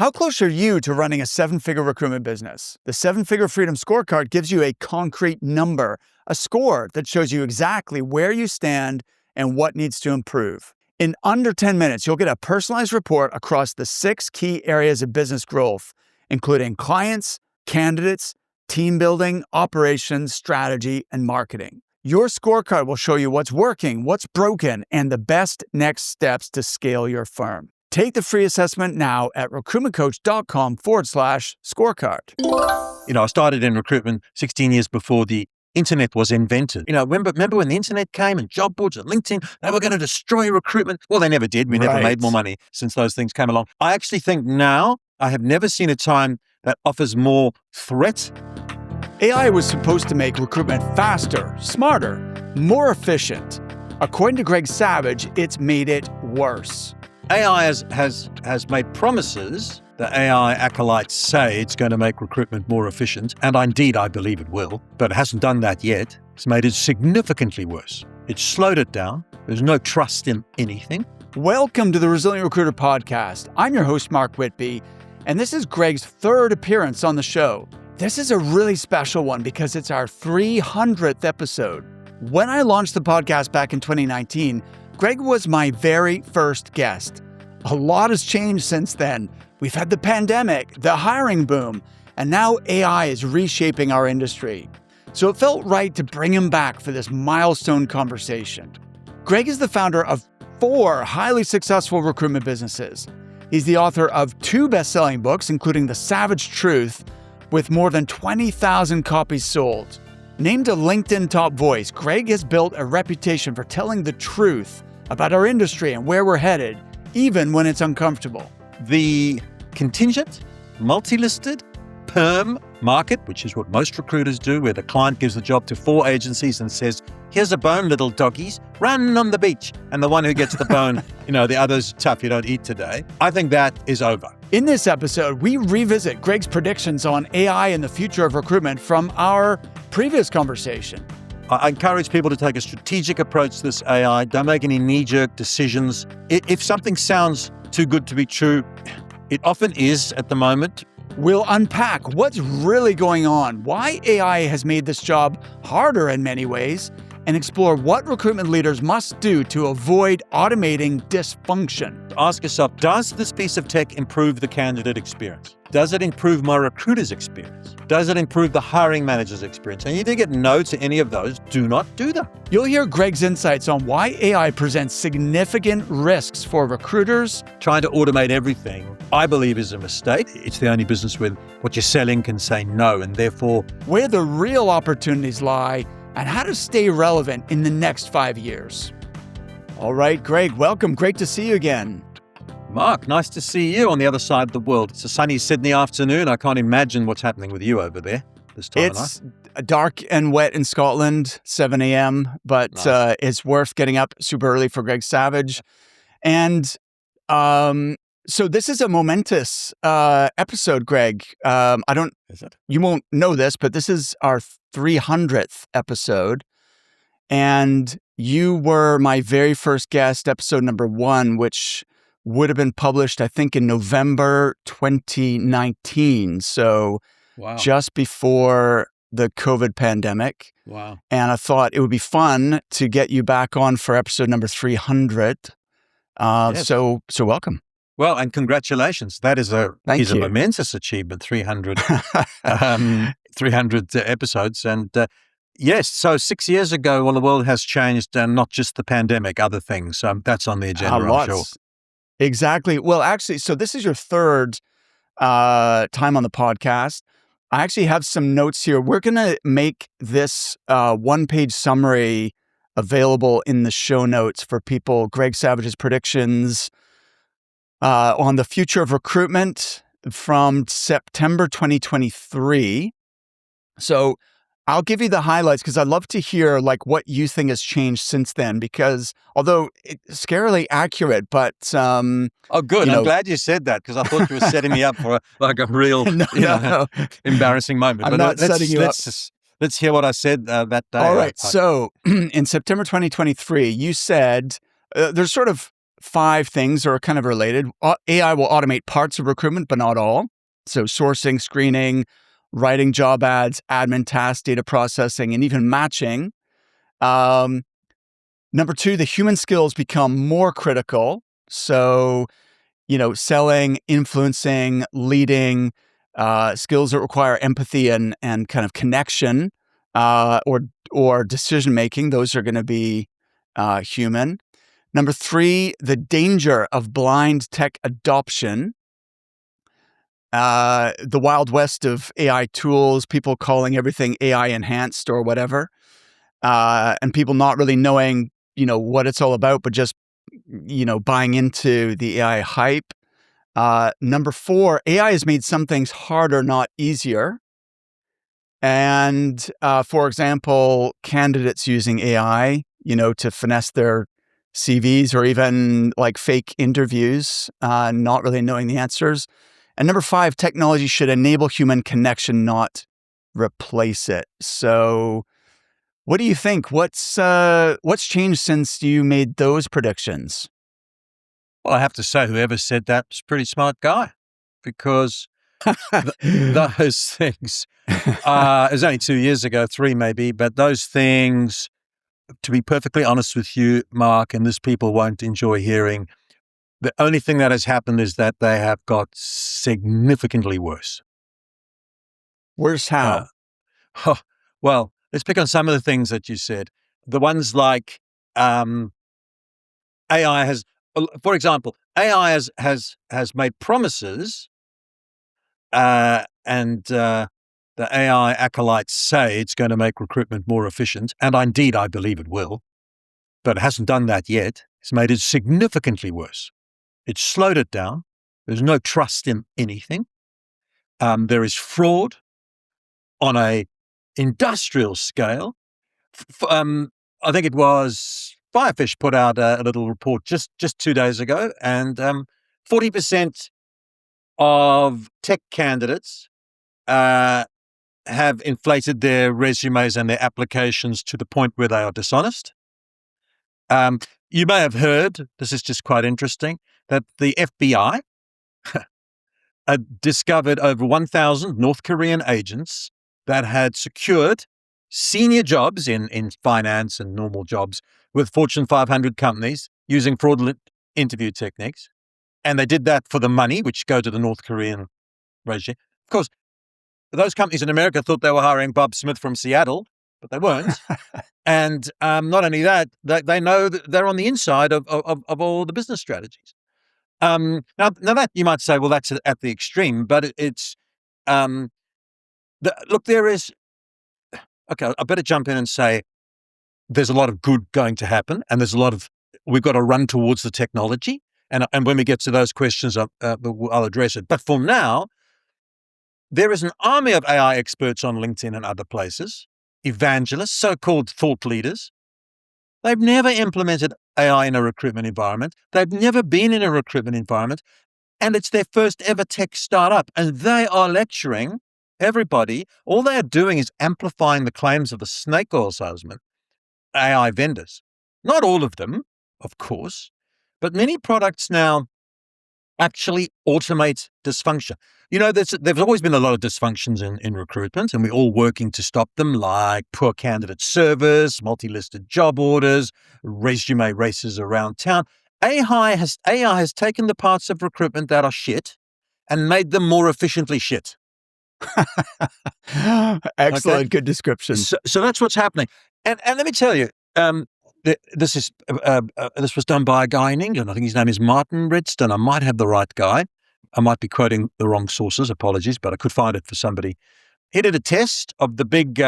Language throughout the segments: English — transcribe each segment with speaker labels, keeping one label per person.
Speaker 1: How close are you to running a seven-figure recruitment business? The Seven-Figure Freedom Scorecard gives you a concrete number, a score that shows you exactly where you stand and what needs to improve. In under 10 minutes, you'll get a personalized report across the 6 key areas of business growth, including clients, candidates, team building, operations, strategy, and marketing. Your scorecard will show you what's working, what's broken, and the best next steps to scale your firm. Take the free assessment now at recruitmentcoach.com/scorecard.
Speaker 2: I started in recruitment 16 years before the internet was invented. Remember when the internet came and job boards and LinkedIn, they were going to destroy recruitment? Well, they never did. We never made more money since those things came along. I actually think now I have never seen a time that offers more threat.
Speaker 1: AI was supposed to make recruitment faster, smarter, more efficient. According to Greg Savage, it's made it worse.
Speaker 2: AI has made promises. The AI acolytes say it's going to make recruitment more efficient, and indeed I believe it will, but it hasn't done that yet. It's made it significantly worse. It's slowed it down. There's no trust in anything.
Speaker 1: Welcome to the Resilient Recruiter Podcast. I'm your host, Mark Whitby, and this is Greg's third appearance on the show. This is a really special one because it's our 300th episode. When I launched the podcast back in 2019, Greg was my very first guest. A lot has changed since then. We've had the pandemic, the hiring boom, and now AI is reshaping our industry. So it felt right to bring him back for this milestone conversation. Greg is the founder of 4 highly successful recruitment businesses. He's the author of 2 best-selling books, including The Savage Truth, with more than 20,000 copies sold. Named a LinkedIn top voice, Greg has built a reputation for telling the truth about our industry and where we're headed, even when it's uncomfortable.
Speaker 2: The contingent, multi-listed, perm market, which is what most recruiters do, where the client gives the job to 4 agencies and says, here's a bone, little doggies, run on the beach. And the one who gets the bone, the other's tough, you don't eat today. I think that is over.
Speaker 1: In this episode, we revisit Greg's predictions on AI and the future of recruitment from our previous conversation.
Speaker 2: I encourage people to take a strategic approach to this AI. Don't make any knee-jerk decisions. If something sounds too good to be true, it often is at the moment.
Speaker 1: We'll unpack what's really going on, why AI has made this job harder in many ways, and explore what recruitment leaders must do to avoid automating dysfunction.
Speaker 2: Ask yourself, does this piece of tech improve the candidate experience? Does it improve my recruiter's experience? Does it improve the hiring manager's experience? And if you get no to any of those, do not do them.
Speaker 1: You'll hear Greg's insights on why AI presents significant risks for recruiters.
Speaker 2: Trying to automate everything, I believe, is a mistake. It's the only business where what you're selling can say no, and therefore
Speaker 1: where the real opportunities lie and how to stay relevant in the next 5 years. All right, Greg, welcome. Great to see you again.
Speaker 2: Mark, nice to see you on the other side of the world. It's a sunny Sydney afternoon. I can't imagine what's happening with you over there this time of night.
Speaker 1: It's dark and wet in Scotland, 7 a.m., but nice. It's worth getting up super early for Greg Savage. And so this is a momentous episode, Greg.
Speaker 2: Is it?
Speaker 1: You won't know this, but this is our 300th episode. And you were my very first guest, episode number 1, which would have been published, I think, in November 2019. So just before the COVID pandemic.
Speaker 2: Wow.
Speaker 1: And I thought it would be fun to get you back on for episode number 300.
Speaker 2: Yes.
Speaker 1: So welcome.
Speaker 2: Well, and congratulations. That is a momentous achievement, 300 episodes. And yes, so 6 years ago, well, the world has changed, and not just the pandemic, other things. So that's on the agenda, I'm sure.
Speaker 1: Exactly. Well, actually, so this is your third time on the podcast. I actually have some notes here. We're going to make this one-page summary available in the show notes for people. Greg Savage's predictions on the future of recruitment from September 2023. So I'll give you the highlights because I'd love to hear what you think has changed since then, because although it's scarily accurate, but
Speaker 2: oh, good. I'm glad you said that, because I thought you were setting me up for a real embarrassing moment.
Speaker 1: I'm not setting you up.
Speaker 2: Let's hear what I said that day.
Speaker 1: All right. So in September 2023, you said there's sort of 5 things are kind of related. AI will automate parts of recruitment, but not all. So sourcing, screening, writing job ads, admin tasks, data processing, and even matching. Number 2, the human skills become more critical. So, selling, influencing, leading, skills that require empathy and kind of connection, or decision making. Those are going to be human. Number 3, the danger of blind tech adoption. The wild west of AI tools, people calling everything AI enhanced or whatever, and people not really knowing, what it's all about, but just, buying into the AI hype. Number 4, AI has made some things harder, not easier. And for example, candidates using AI, to finesse their CVs or even like fake interviews, not really knowing the answers. And number 5, technology should enable human connection, not replace it. So, what do you think? What's changed since you made those predictions?
Speaker 2: Well, I have to say, whoever said that was a pretty smart guy, because those things, it was only 2 years ago, 3 maybe, but those things, to be perfectly honest with you, Mark, and this people won't enjoy hearing, the only thing that has happened is that they have got significantly worse.
Speaker 1: Worse how?
Speaker 2: Well, let's pick on some of the things that you said. The ones like AI has, for example, AI has made promises, and the AI acolytes say it's going to make recruitment more efficient, and indeed I believe it will, but it hasn't done that yet. It's made it significantly worse. It's slowed it down. There's no trust in anything. There is fraud on a industrial scale. I think it was Firefish put out a little report just 2 days ago, and 40% of tech candidates have inflated their resumes and their applications to the point where they are dishonest. You may have heard, this is just quite interesting, that the FBI discovered over 1,000 North Korean agents that had secured senior jobs in finance and normal jobs with Fortune 500 companies using fraudulent interview techniques. And they did that for the money, which go to the North Korean regime. Of course, those companies in America thought they were hiring Bob Smith from Seattle, but they weren't. And not only that, they know that they're on the inside of all the business strategies. Now that you might say, well, that's at the extreme, but it's look, there is. Okay, I better jump in and say there's a lot of good going to happen, and we've got to run towards the technology. And when we get to those questions, I'll address it. But for now, there is an army of AI experts on LinkedIn and other places, evangelists, so-called thought leaders. They've never implemented AI in a recruitment environment. They've never been in a recruitment environment, and it's their first ever tech startup. And they are lecturing everybody. All they are doing is amplifying the claims of the snake oil salesman, AI vendors. Not all of them, of course, but many products now actually automate dysfunction. There's always been a lot of dysfunctions in recruitment, and we're all working to stop them, like poor candidate service, multi-listed job orders, resume races around town. AI has taken the parts of recruitment that are shit and made them more efficiently shit.
Speaker 1: Excellent. Okay? Good description.
Speaker 2: So that's what's happening. And let me tell you, this was done by a guy in England. I think his name is Martin Redstone. I might have the right guy. I might be quoting the wrong sources. Apologies, but I could find it for somebody. He did a test of the big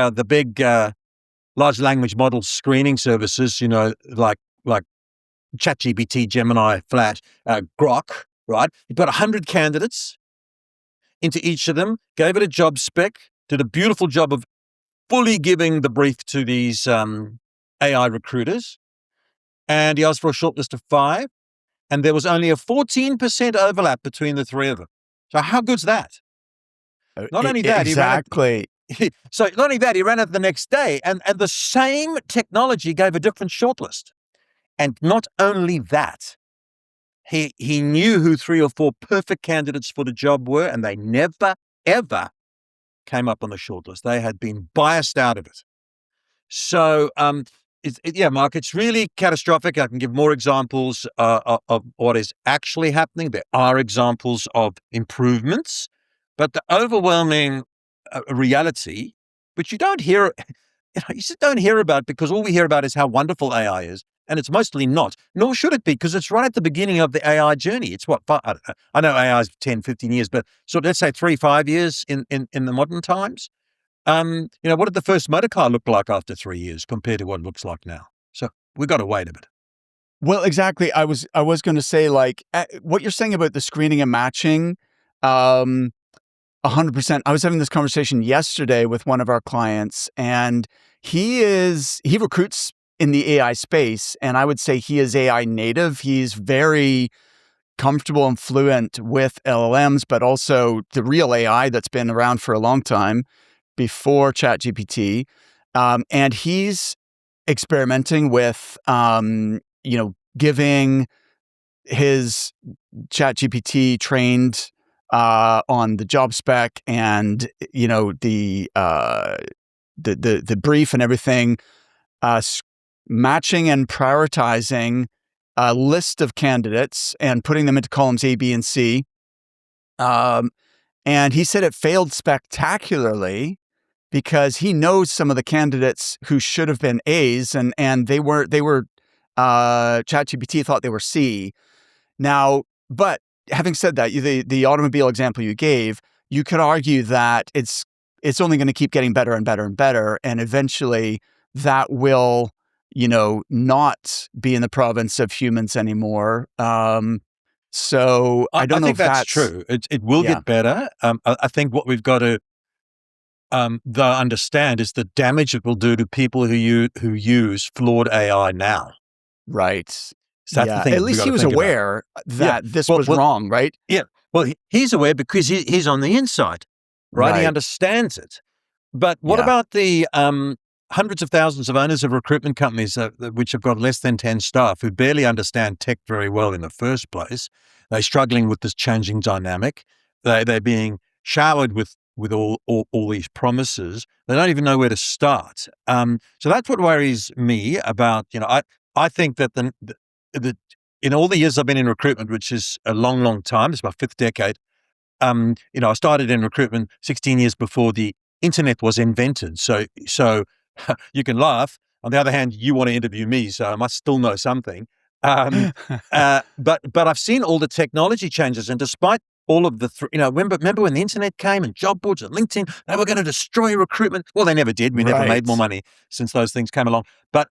Speaker 2: large language model screening services. Like ChatGPT, Gemini, Flash, Grok. Right? He put 100 candidates into each of them, gave it a job spec, did a beautiful job of fully giving the brief to these AI recruiters, and he asked for a shortlist of 5, and there was only a 14% overlap between the 3 of them. So how good's that? Not only that,
Speaker 1: exactly.
Speaker 2: He ran it the next day, and the same technology gave a different shortlist. And not only that, He knew who 3 or 4 perfect candidates for the job were, and they never, ever came up on the shortlist. They had been biased out of it. So, Mark, it's really catastrophic. I can give more examples of what is actually happening. There are examples of improvements, but the overwhelming reality, which you don't hear, you just don't hear about, because all we hear about is how wonderful AI is. And it's mostly not, nor should it be, because it's right at the beginning of the AI journey. It's what, I know AI is 10, 15 years, but so let's say 3, 5 years in the modern times. What did the first motor car look like after 3 years compared to what it looks like now? So we've got to wait a bit.
Speaker 1: Well, exactly. I was going to say, like, what you're saying about the screening and matching, 100%. I was having this conversation yesterday with one of our clients, and he recruits in the AI space, and I would say he is AI native. He's very comfortable and fluent with LLMs, but also the real AI that's been around for a long time before ChatGPT. And he's experimenting with, giving his ChatGPT trained on the job spec and, the brief and everything, matching and prioritizing a list of candidates and putting them into columns A, B, and C. And he said it failed spectacularly because he knows some of the candidates who should have been A's, and they were ChatGPT thought they were C. Now, but having said that, the automobile example you gave, you could argue that it's only going to keep getting better and better and better, and eventually that will, not be in the province of humans anymore. So I don't know
Speaker 2: think
Speaker 1: if
Speaker 2: that's true. It will get better. I think what we've got to though understand is the damage it will do to people who use flawed AI now.
Speaker 1: Right.
Speaker 2: So that's the thing.
Speaker 1: At least he was aware that this was wrong, right?
Speaker 2: Yeah. Well, he's aware because he's on the inside, right? He understands it. But what about the hundreds of thousands of owners of recruitment companies which have got less than 10 staff who barely understand tech very well in the first place? They're struggling with this changing dynamic. They're being showered with all these promises. They don't even know where to start. So that's what worries me about, I think that in all the years I've been in recruitment, which is a long, long time, it's my 5th decade, I started in recruitment 16 years before the internet was invented. So you can laugh. On the other hand, you want to interview me, so I must still know something. But I've seen all the technology changes, and despite all of the, remember when the internet came and job boards and LinkedIn, they were going to destroy recruitment. Well, they never did. We never made more money since those things came along. But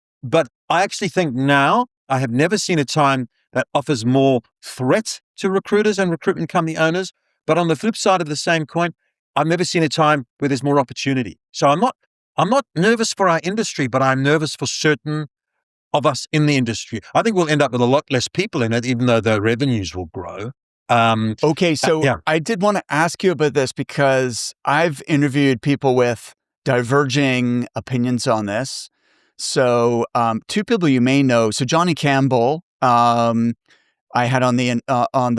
Speaker 2: I actually think now I have never seen a time that offers more threat to recruiters and recruitment company owners. But on the flip side of the same coin, I've never seen a time where there's more opportunity. So I'm not nervous for our industry, but I'm nervous for certain of us in the industry. I think we'll end up with a lot less people in it, even though the revenues will grow.
Speaker 1: Okay, so I did want to ask you about this because I've interviewed people with diverging opinions on this. So 2 people you may know. So Johnny Campbell, I had on the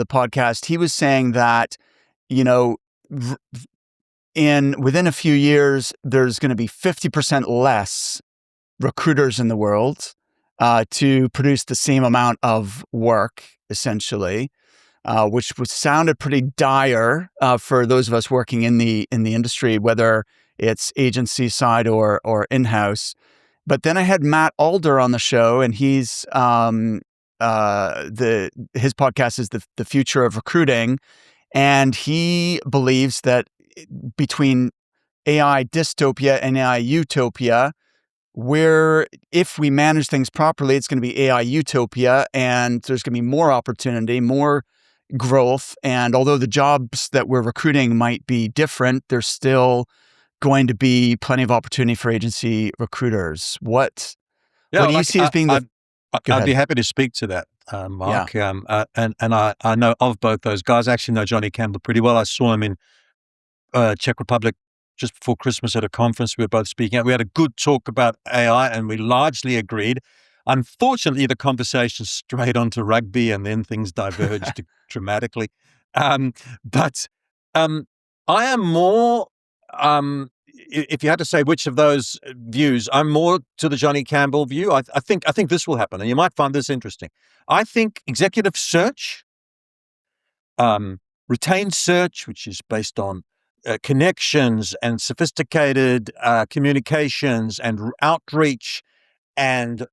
Speaker 1: podcast. He was saying that, within a few years, there's going to be 50% less recruiters in the world to produce the same amount of work, essentially, which sounded pretty dire for those of us working in the industry, whether it's agency side or in-house. But then I had Matt Alder on the show, and he's his podcast is the future of recruiting, and he believes that between AI dystopia and AI utopia, where if we manage things properly, it's going to be AI utopia, and there's going to be more opportunity, more growth. And although the jobs that we're recruiting might be different, there's still going to be plenty of opportunity for agency recruiters. What do you see as being the...
Speaker 2: I'd be happy to speak to that, Mark.
Speaker 1: Yeah.
Speaker 2: And I know of both those guys. I actually know Johnny Campbell pretty well. I saw him in Czech Republic just before Christmas at a conference we were both speaking at. We had a good talk about AI, and we largely agreed. Unfortunately, the conversation strayed onto rugby and then things diverged dramatically. But I am more, if you had to say which of those views, I'm more to the Johnny Campbell view. I think this will happen, and you might find this interesting. I think executive search, retained search, which is based on connections and sophisticated communications and outreach and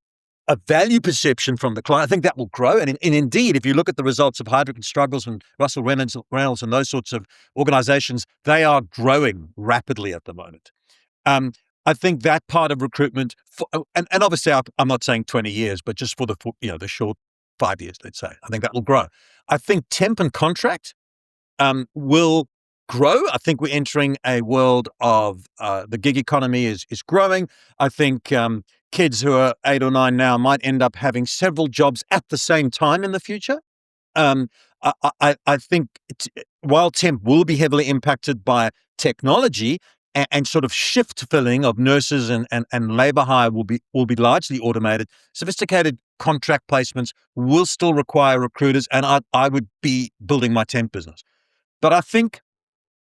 Speaker 2: a value perception from the client, I think that will grow. And indeed, if you look at the results of Heidrick and Struggles and Russell Reynolds and those sorts of organizations, they are growing rapidly at the moment. I think that part of recruitment, and obviously I'm not saying 20 years, but just for the short 5 years, let's say, I think that will grow. I think temp and contract will grow. I think we're entering a world of the gig economy is growing. I think kids who are 8 or 9 now might end up having several jobs at the same time in the future. I think while temp will be heavily impacted by technology and sort of shift filling of nurses and labor hire will be largely automated, sophisticated contract placements will still require recruiters, and I would be building my temp business. But I think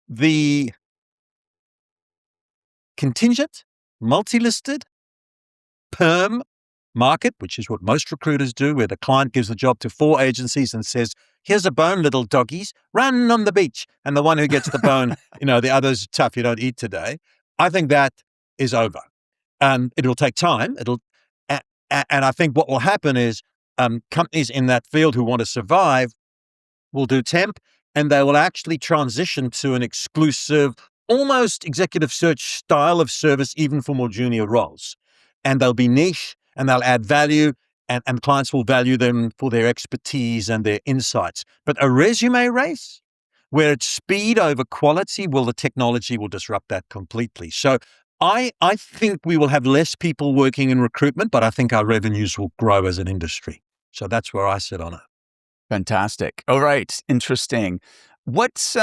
Speaker 2: the contingent, multi-listed, perm market, which is what most recruiters do, where the client gives the job to 4 agencies and says, here's a bone, little doggies, run on the beach. And the one who gets the bone, the others tough, you don't eat today. I think that is over. It will take time. And I think what will happen is companies in that field who want to survive will do temp, and they will actually transition to an exclusive, almost executive search style of service, even for more junior roles. And they'll be niche, and they'll add value, and clients will value them for their expertise and their insights. But a resume race, where it's speed over quality, the technology will disrupt that completely. So I think we will have less people working in recruitment, but I think our revenues will grow as an industry. So that's where I sit on it.
Speaker 1: Fantastic. All right. Interesting. What's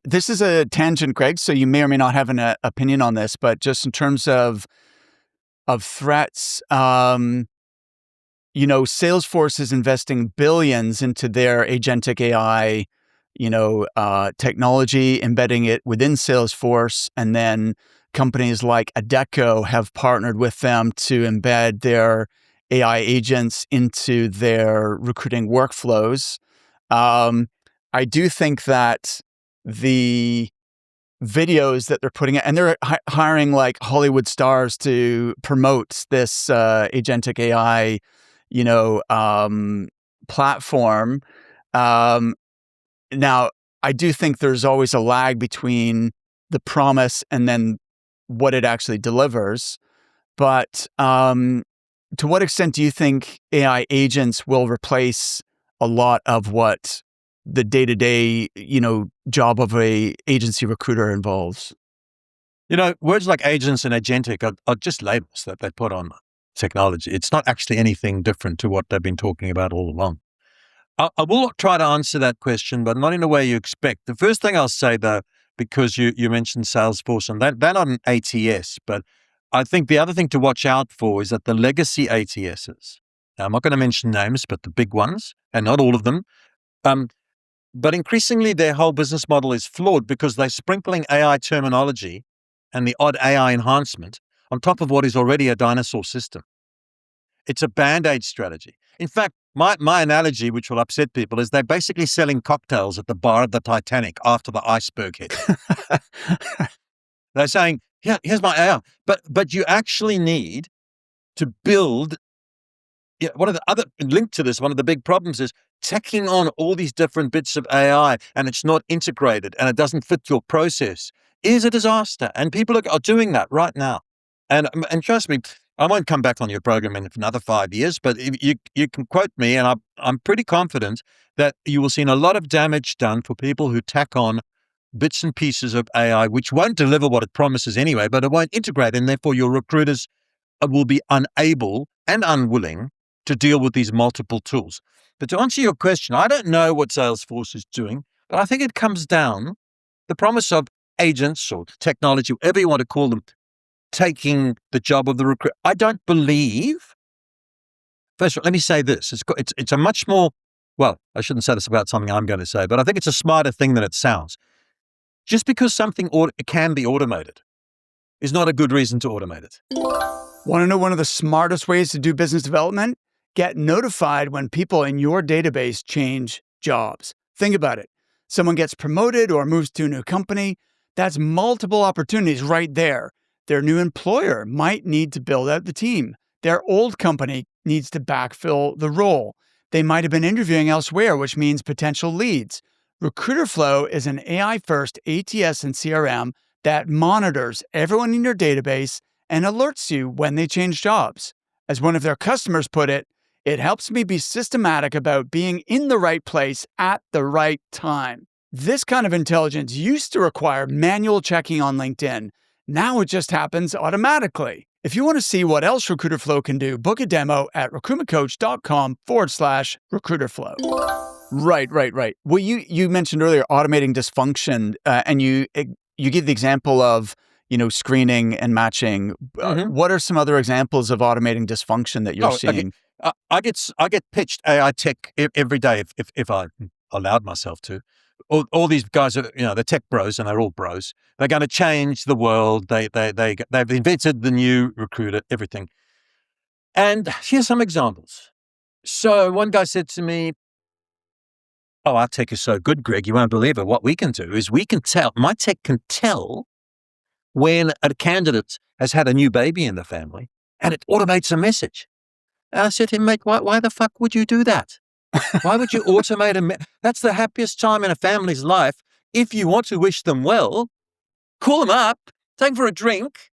Speaker 1: this is a tangent, Greg, so you may or may not have an opinion on this, but just in terms of threats, Salesforce is investing billions into their agentic AI, technology, embedding it within Salesforce, and then companies like Adecco have partnered with them to embed their AI agents into their recruiting workflows. I do think that the videos that they're putting out, and they're hiring like Hollywood stars to promote this agentic AI, platform. Now, I do think there's always a lag between the promise and then what it actually delivers. But to what extent do you think AI agents will replace a lot of what the day-to-day, job of a agency recruiter involves?
Speaker 2: Words like agents and agentic are just labels that they put on technology. It's not actually anything different to what they've been talking about all along. I will try to answer that question, but not in a way you expect. The first thing I'll say, though, because you mentioned Salesforce, and they're not an ATS, but I think the other thing to watch out for is that the legacy ATSs, now I'm not going to mention names, but the big ones, and not all of them, but increasingly their whole business model is flawed because they're sprinkling AI terminology and the odd AI enhancement on top of what is already a dinosaur system. It's a Band-Aid strategy. In fact, my analogy, which will upset people, is they're basically selling cocktails at the bar of the Titanic after the iceberg hit. They're saying, here's my AI. But you actually need to build. One of the other linked to this, one of the big problems is tacking on all these different bits of AI, and it's not integrated and it doesn't fit your process, is a disaster. And people are doing that right now. And trust me, I won't come back on your program in another 5 years, but you can quote me, and I'm pretty confident that you will see a lot of damage done for people who tack on bits and pieces of AI, which won't deliver what it promises anyway, but it won't integrate, and therefore your recruiters will be unable and unwilling to deal with these multiple tools. But to answer your question, I don't know what Salesforce is doing, but I think it comes down the promise of agents or technology, whatever you want to call them, taking the job of the recruiter. I don't believe first of all, let me say this. It's a much more, well, I shouldn't say this about something I'm going to say, but I think it's a smarter thing than it sounds. Just because something can be automated is not a good reason to automate it.
Speaker 1: Want to know one of the smartest ways to do business development? Get notified when people in your database change jobs. Think about it. Someone gets promoted or moves to a new company. That's multiple opportunities right there. Their new employer might need to build out the team. Their old company needs to backfill the role. They might have been interviewing elsewhere, which means potential leads. Recruiterflow is an AI-first ATS and CRM that monitors everyone in your database and alerts you when they change jobs. As one of their customers put it, it helps me be systematic about being in the right place at the right time. This kind of intelligence used to require manual checking on LinkedIn. Now it just happens automatically. If you want to see what else Recruiterflow can do, book a demo at recruitmentcoach.com/recruiterflow. Right. Well, you mentioned earlier automating dysfunction, and you give the example of screening and matching. What are some other examples of automating dysfunction that you're seeing?
Speaker 2: Okay. I get pitched AI tech every day if I allowed myself to. All these guys are they're tech bros, and they're all bros. They're going to change the world. They've invented the new recruiter, everything. And here's some examples. So one guy said to me, "Oh, our tech is so good, Greg, you won't believe it. What we can do is my tech can tell when a candidate has had a new baby in the family, and it automates a message." And I said to him, "Mate, why the fuck would you do that? Why would you automate that's the happiest time in a family's life. If you want to wish them well, call them up, take them for a drink,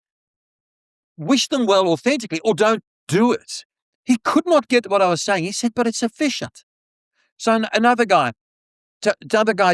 Speaker 2: wish them well authentically, or don't do it." He could not get what I was saying. He said, "But it's efficient." So another guy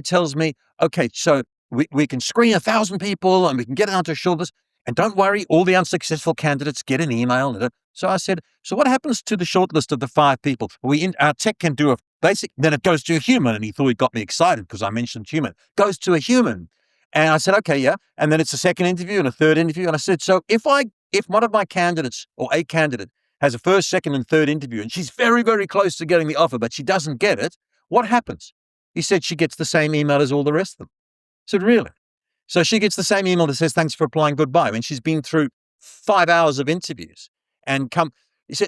Speaker 2: tells me, "Okay, so we can screen 1,000 people and we can get it onto a shortlist. And don't worry, all the unsuccessful candidates get an email." So I said, "So what happens to the shortlist of the 5 people? Our tech can do a basic, then it goes to a human." And he thought he got me excited because I mentioned human. Goes to a human. And I said, "Okay, yeah." And then it's a second interview and a third interview. And I said, "So if one of my candidates or a candidate has a first, second, and third interview, and she's very, very close to getting the offer, but she doesn't get it, what happens?" He said, "She gets the same email as all the rest of them." I said, "Really?" So she gets the same email that says, "Thanks for applying, goodbye," when she's been through 5 hours of interviews he said,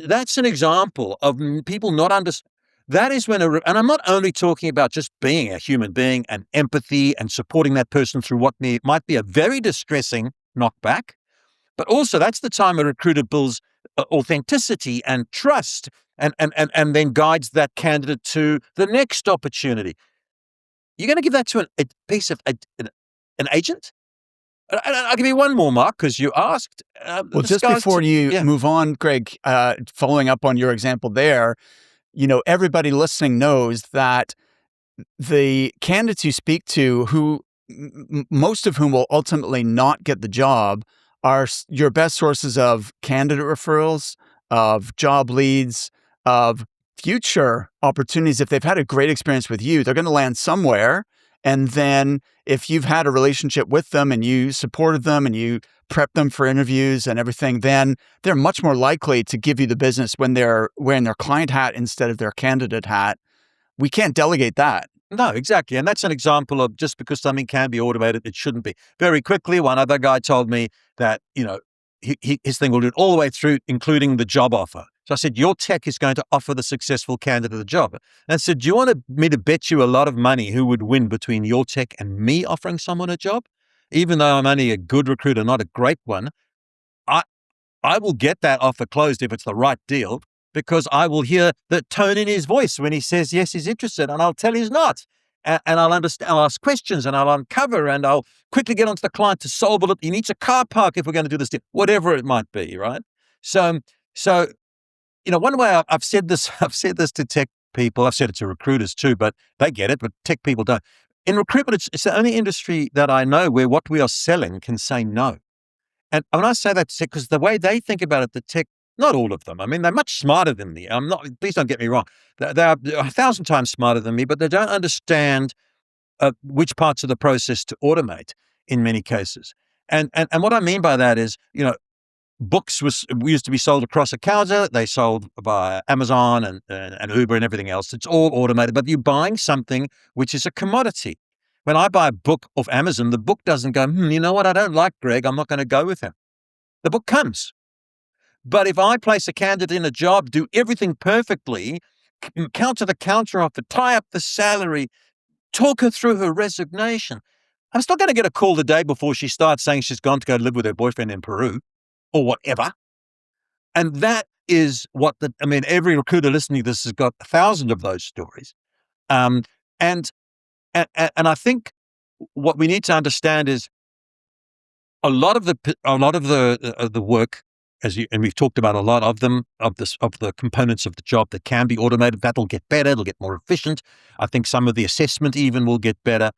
Speaker 2: that's an example of people not understanding. That is when and I'm not only talking about just being a human being and empathy and supporting that person through what might be a very distressing knockback, but also that's the time a recruiter builds authenticity and trust and then guides that candidate to the next opportunity. You're going to give that to a piece of an agent? I'll give you one more, Mark, because you asked.
Speaker 1: Well, just before you move on, Greg, following up on your example there, everybody listening knows that the candidates you speak to, who most of whom will ultimately not get the job, are your best sources of candidate referrals, of job leads, of future opportunities. If they've had a great experience with you, they're going to land somewhere. And then if you've had a relationship with them and you supported them and you prepped them for interviews and everything, then they're much more likely to give you the business when they're wearing their client hat instead of their candidate hat. We can't delegate that.
Speaker 2: No, exactly. And that's an example of just because something can be automated, it shouldn't be. Very quickly, one other guy told me that, his thing will do it all the way through, including the job offer. So I said, "Your tech is going to offer the successful candidate the job." And I said, "Do you want me to bet you a lot of money who would win between your tech and me offering someone a job? Even though I'm only a good recruiter, not a great one, I will get that offer closed if it's the right deal, because I will hear the tone in his voice when he says, yes, he's interested, and I'll tell he's not. And I'll understand, I'll ask questions, and I'll uncover, and I'll quickly get onto the client to solve it. He needs a car park if we're going to do this deal," whatever it might be, right? So one way I've said this to tech people, I've said it to recruiters too, but they get it, but tech people don't. In recruitment, it's the only industry that I know where what we are selling can say no. And when I say that, because the way they think about it, the tech, not all of them. I mean, they're much smarter than me. Please don't get me wrong. They're 1,000 times smarter than me, but they don't understand which parts of the process to automate in many cases. And what I mean by that is, books used to be sold across a counter. They sold by Amazon and Uber and everything else. It's all automated, but you're buying something which is a commodity. When I buy a book off Amazon, the book doesn't go, you know what, I don't like Greg, I'm not going to go with him. The book comes. But if I place a candidate in a job, do everything perfectly, counter the counter offer, tie up the salary, talk her through her resignation, I'm still going to get a call the day before she starts saying she's gone to go live with her boyfriend in Peru or whatever. And that is what every recruiter listening to this has got 1,000 of those stories. And I think what we need to understand is a lot of the work, and we've talked about a lot of them, of the components of the job that can be automated. That'll get better. It'll get more efficient. I think some of the assessment even will get better.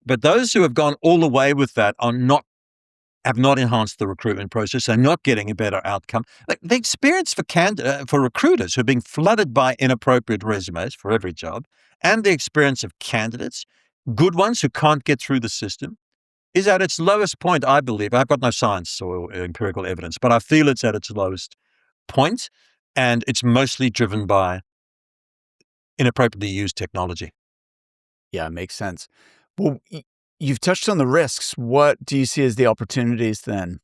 Speaker 2: But those who have gone all the way with that have not enhanced the recruitment process. They're not getting a better outcome. Like the experience for recruiters who are being flooded by inappropriate resumes for every job, and the experience of candidates, good ones who can't get through the system, is at its lowest point, I believe. I've got no science or empirical evidence, but I feel it's at its lowest point, and it's mostly driven by inappropriately used technology.
Speaker 1: Yeah, it makes sense. Well, you've touched on the risks. What do you see as the opportunities then?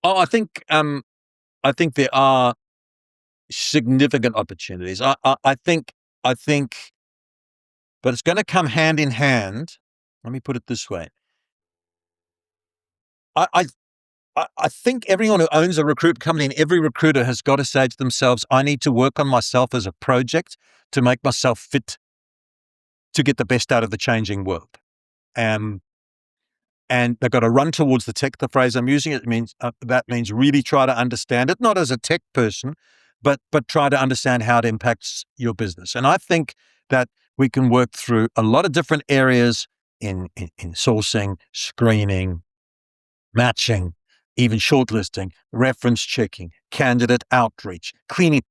Speaker 2: Oh, I think there are significant opportunities. I think, but it's going to come hand in hand. Let me put it this way. I think everyone who owns a recruitment company and every recruiter has got to say to themselves, I need to work on myself as a project to make myself fit to get the best out of the changing world. And they've got to run towards the tech. The phrase I'm using, that means really try to understand it, not as a tech person, but try to understand how it impacts your business. And I think that we can work through a lot of different areas in sourcing, screening, matching, even shortlisting, reference checking, candidate outreach, cleaning.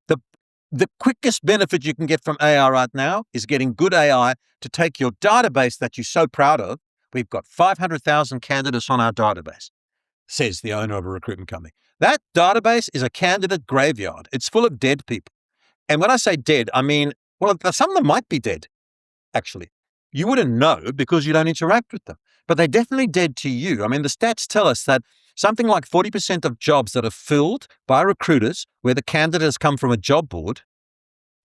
Speaker 2: The quickest benefit you can get from AI right now is getting good AI to take your database that you're so proud of. We've got 500,000 candidates on our database, says the owner of a recruitment company. That database is a candidate graveyard. It's full of dead people. And when I say dead, I mean, well, some of them might be dead, actually. You wouldn't know because you don't interact with them, but they're definitely dead to you. I mean, the stats tell us that something like 40% of jobs that are filled by recruiters where the candidates come from a job board,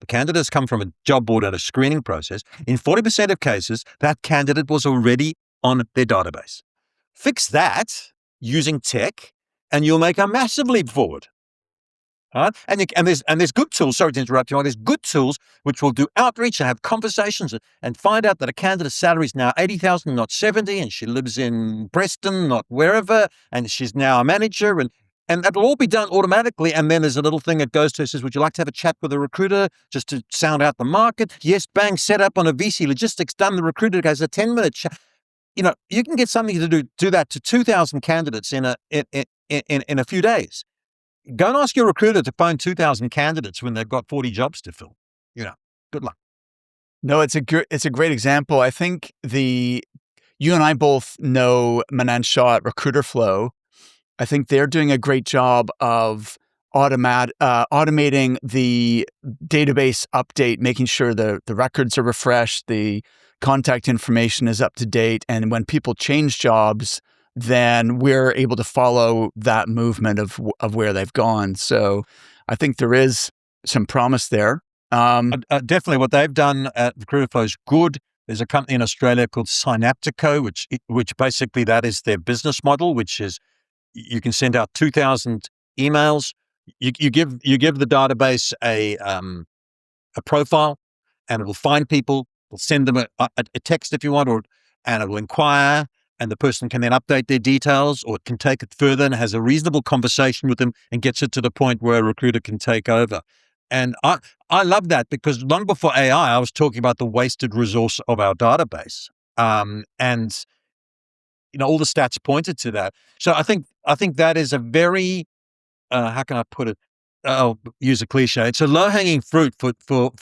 Speaker 2: and a screening process, in 40% of cases, that candidate was already on their database. Fix that using tech, and you'll make a massive leap forward. Right? And there's good tools. Sorry to interrupt you. There's good tools which will do outreach and have conversations and find out that a candidate's salary is now 80,000, not 70, and she lives in Preston, not wherever, and she's now a manager, and that'll all be done automatically. And then there's a little thing that goes to says, "Would you like to have a chat with a recruiter just to sound out the market?" Yes, bang, set up on a VC logistics done. The recruiter goes a 10-minute chat. You can get something to do that to 2,000 candidates in a few days. Go and ask your recruiter to find 2,000 candidates when they've got 40 jobs to fill. Good luck.
Speaker 1: No, it's a great example. I think you and I both know Manan Shah at Recruiter Flow. I think they're doing a great job of automating the database update, making sure the records are refreshed, the contact information is up to date, and when people change jobs, then we're able to follow that movement of where they've gone. So I think there is some promise there.
Speaker 2: Definitely what they've done at Recruiter Flow is good. There's a company in Australia called Synaptico, which basically that is their business model, which is you can send out 2,000 emails. You give the database a profile, and it will find people. It'll send them a text if you want, and it will inquire. And the person can then update their details, or it can take it further and has a reasonable conversation with them and gets it to the point where a recruiter can take over. And I love that because long before AI, I was talking about the wasted resource of our database. And all the stats pointed to that. So I think that is a very, how can I put it? I'll use a cliche. It's a low-hanging fruit for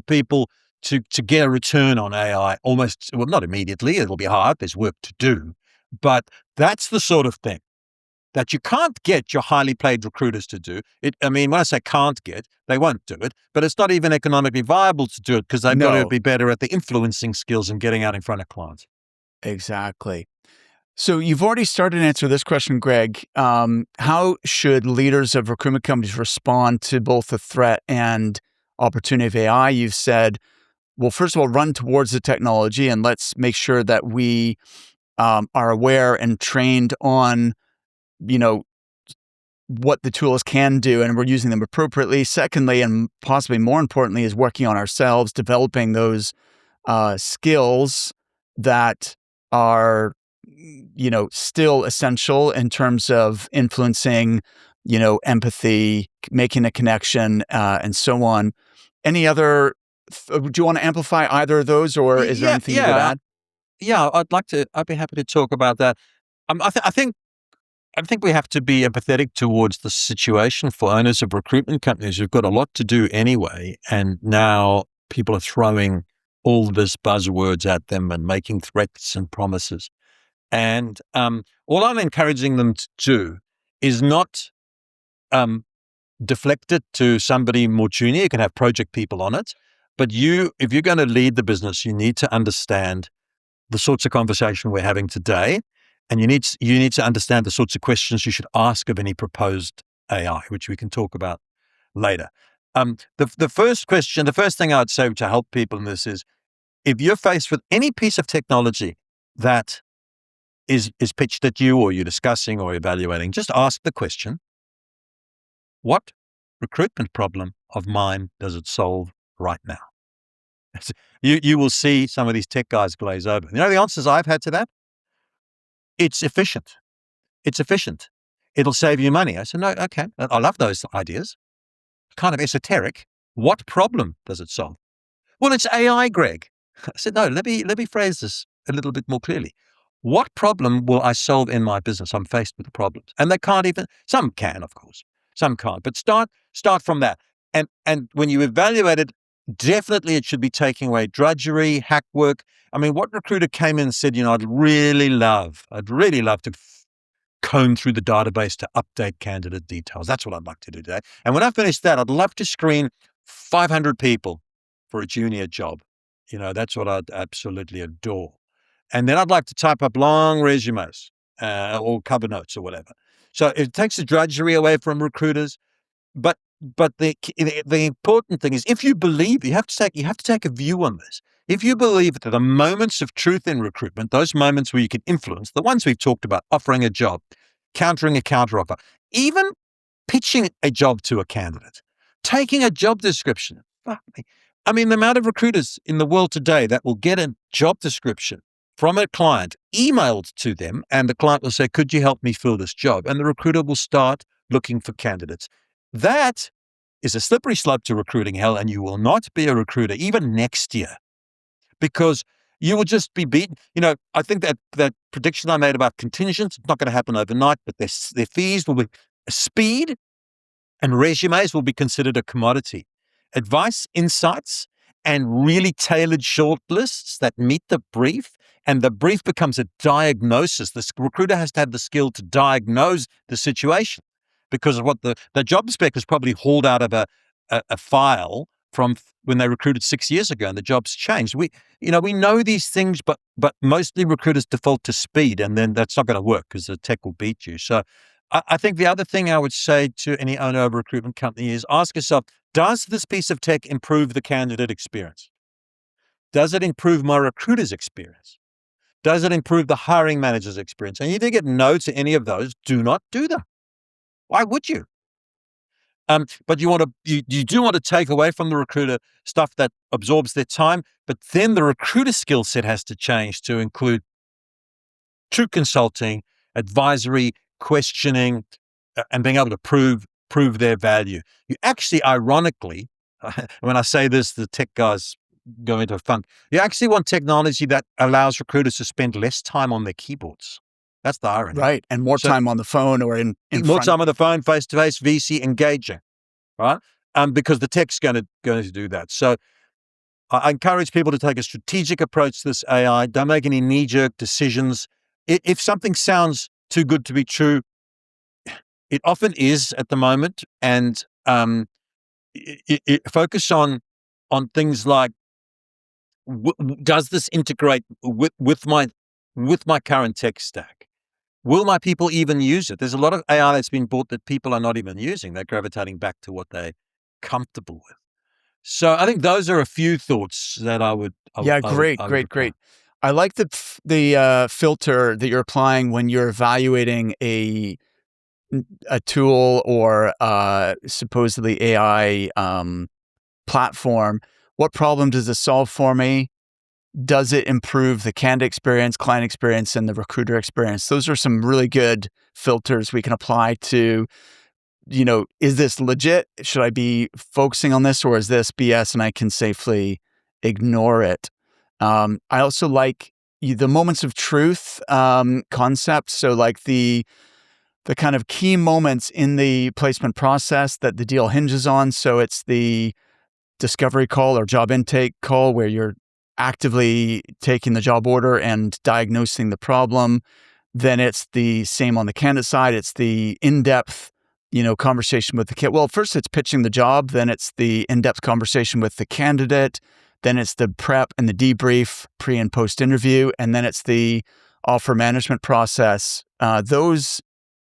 Speaker 2: people to get a return on AI almost, well, not immediately. It'll be hard. There's work to do. But that's the sort of thing that you can't get your highly paid recruiters to do. I mean, when I say can't get, they won't do it, but it's not even economically viable to do it because they've got to
Speaker 1: No,
Speaker 2: be better at the influencing skills and getting out in front of clients.
Speaker 1: exactly. So you've already started to answer this question, Greg. How should leaders of recruitment companies respond to both the threat and opportunity of AI? You've said, well, first of all, run towards the technology and let's make sure that we are aware and trained on, what the tools can do and we're using them appropriately. Secondly, and possibly more importantly, is working on ourselves, developing those skills that are, still essential in terms of influencing, empathy, making a connection, and so on. Any other? Do you want to amplify either of those, or is there anything you would add?
Speaker 2: Yeah. I'd be happy to talk about that. I think we have to be empathetic towards the situation for owners of recruitment companies who've got a lot to do anyway, and now people are throwing all this buzzwords at them and making threats and promises. And all I'm encouraging them to do is not deflect it to somebody more junior. You can have project people on it, but if you're going to lead the business, you need to understand the sorts of conversation we're having today. And you need to understand the sorts of questions you should ask of any proposed AI, which we can talk about later. The first thing I'd say to help people in this is, if you're faced with any piece of technology that is pitched at you, or you're discussing or evaluating, just ask the question, what recruitment problem of mine does it solve right now? You will see some of these tech guys glaze over. You know the answers I've had to that? It's efficient. It'll save you money. I said, no, okay. I love those ideas. Kind of esoteric. What problem does it solve? Well, it's AI, Greg. I said, no, let me phrase this a little bit more clearly. What problem will I solve in my business? I'm faced with problems. And they can't even, some can, of course, some can't, but start from that. And when you evaluate it, definitely it should be taking away drudgery, hack work. I mean, what recruiter came in and said, I'd really love to comb through the database to update candidate details. That's what I'd like to do today. And when I finish that, I'd love to screen 500 people for a junior job. That's what I'd absolutely adore. And then I'd like to type up long resumes or cover notes or whatever. So it takes the drudgery away from recruiters. But the important thing is, if you believe, you have to take a view on this. If you believe that the moments of truth in recruitment, those moments where you can influence, the ones we've talked about, offering a job, countering a counteroffer, even pitching a job to a candidate, taking a job description. I mean, the amount of recruiters in the world today that will get a job description from a client emailed to them, and the client will say, could you help me fill this job? And the recruiter will start looking for candidates. That is a slippery slope to recruiting hell, and you will not be a recruiter even next year, because you will just be beaten. I think that prediction I made about contingents, it's not going to happen overnight, but their fees will be speed, and resumes will be considered a commodity. Advice, insights, and really tailored shortlists that meet the brief, and the brief becomes a diagnosis. The recruiter has to have the skill to diagnose the situation, because of what the job spec is probably hauled out of a file from when they recruited 6 years ago, and the job's changed. We know these things, but mostly recruiters default to speed, and then that's not going to work because the tech will beat you. So I think the other thing I would say to any owner of a recruitment company is, ask yourself, does this piece of tech improve the candidate experience? Does it improve my recruiter's experience? Does it improve the hiring manager's experience? And if you get no to any of those, do not do them. Why would you? But you do want to take away from the recruiter stuff that absorbs their time, but then the recruiter skill set has to change to include true consulting, advisory, questioning, and being able to prove their value. You actually, ironically, when I say this, the tech guys go into a funk. You actually want technology that allows recruiters to spend less time on their keyboards. That's the irony.
Speaker 1: Right. And more time on the phone or in
Speaker 2: more time on the phone, face-to-face, VC, engaging, right? Because the tech's going to do that. So I encourage people to take a strategic approach to this AI. Don't make any knee-jerk decisions. If something sounds too good to be true, It often is at the moment, and it focus on things like, does this integrate with my current tech stack? Will my people even use it? There's a lot of AI that's been bought that people are not even using. They're gravitating back to what they're comfortable with. So I think those are a few thoughts that I would
Speaker 1: Great.
Speaker 2: apply.
Speaker 1: I like the filter that you're applying when you're evaluating a tool or supposedly AI platform. What problem does it solve for me? Does it improve the candidate experience, client experience, and the recruiter experience? Those are some really good filters we can apply to, is this legit? Should I be focusing on this, or is this BS and I can safely ignore it? I also like the moments of truth concept. So like the kind of key moments in the placement process that the deal hinges on. So it's the discovery call or job intake call where you're actively taking the job order and diagnosing the problem. Then it's the same on the candidate side. It's the in-depth, conversation with the kid. Well, first it's pitching the job. Then it's the in-depth conversation with the candidate. Then it's the prep and the debrief, pre and post interview. And then it's the offer management process. Those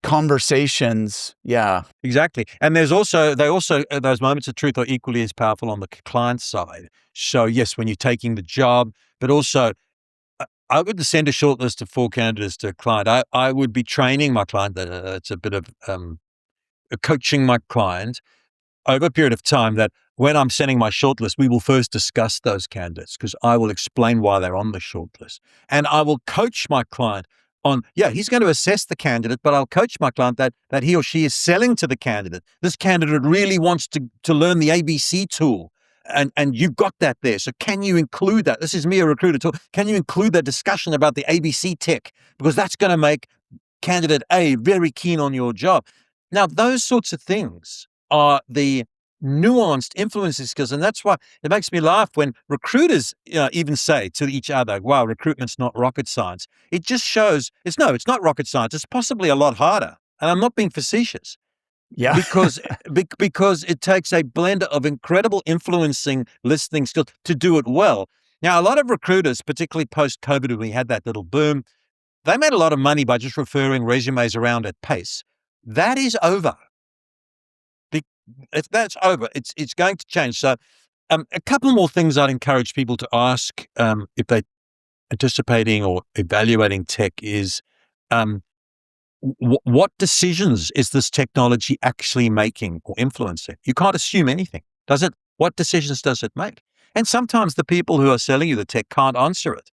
Speaker 1: conversations, yeah.
Speaker 2: Exactly. And there's also those moments of truth are equally as powerful on the client side. So yes, when you're taking the job, but also I would send a short list of 4 candidates to a client. I would be training my client. It's a bit of coaching my client over a period of time, that when I'm sending my shortlist, we will first discuss those candidates, because I will explain why they're on the shortlist. And I will coach my client on, he's going to assess the candidate, but I'll coach my client that he or she is selling to the candidate. This candidate really wants to learn the ABC tool. And you've got that there. So can you include that? This is me, a recruiter tool. Can you include that discussion about the ABC tech? Because that's going to make candidate A very keen on your job. Now, those sorts of things are the nuanced influencing skills. And that's why it makes me laugh when recruiters even say to each other, wow, recruitment's not rocket science. It just shows it's not rocket science. It's possibly a lot harder. And I'm not being facetious.
Speaker 1: Yeah.
Speaker 2: because it takes a blend of incredible influencing listening skills to do it well. Now, a lot of recruiters, particularly post-COVID, when we had that little boom, they made a lot of money by just referring resumes around at pace. That is over. If that's over, it's going to change. So a couple more things I'd encourage people to ask if they're anticipating or evaluating tech is, what decisions is this technology actually making or influencing? You can't assume anything. What decisions does it make? And sometimes the people who are selling you the tech can't answer it.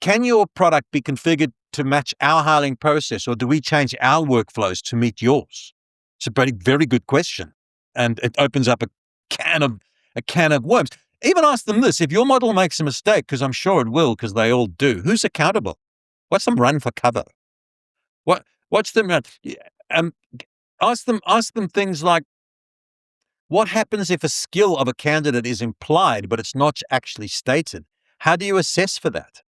Speaker 2: Can your product be configured to match our hiring process, or do we change our workflows to meet yours? It's a very, very good question, and it opens up a can of worms. Even ask them this: if your model makes a mistake, because I'm sure it will, because they all do, who's accountable? What's them run for cover? What's them run? Ask them things like, what happens if a skill of a candidate is implied but it's not actually stated? How do you assess for that?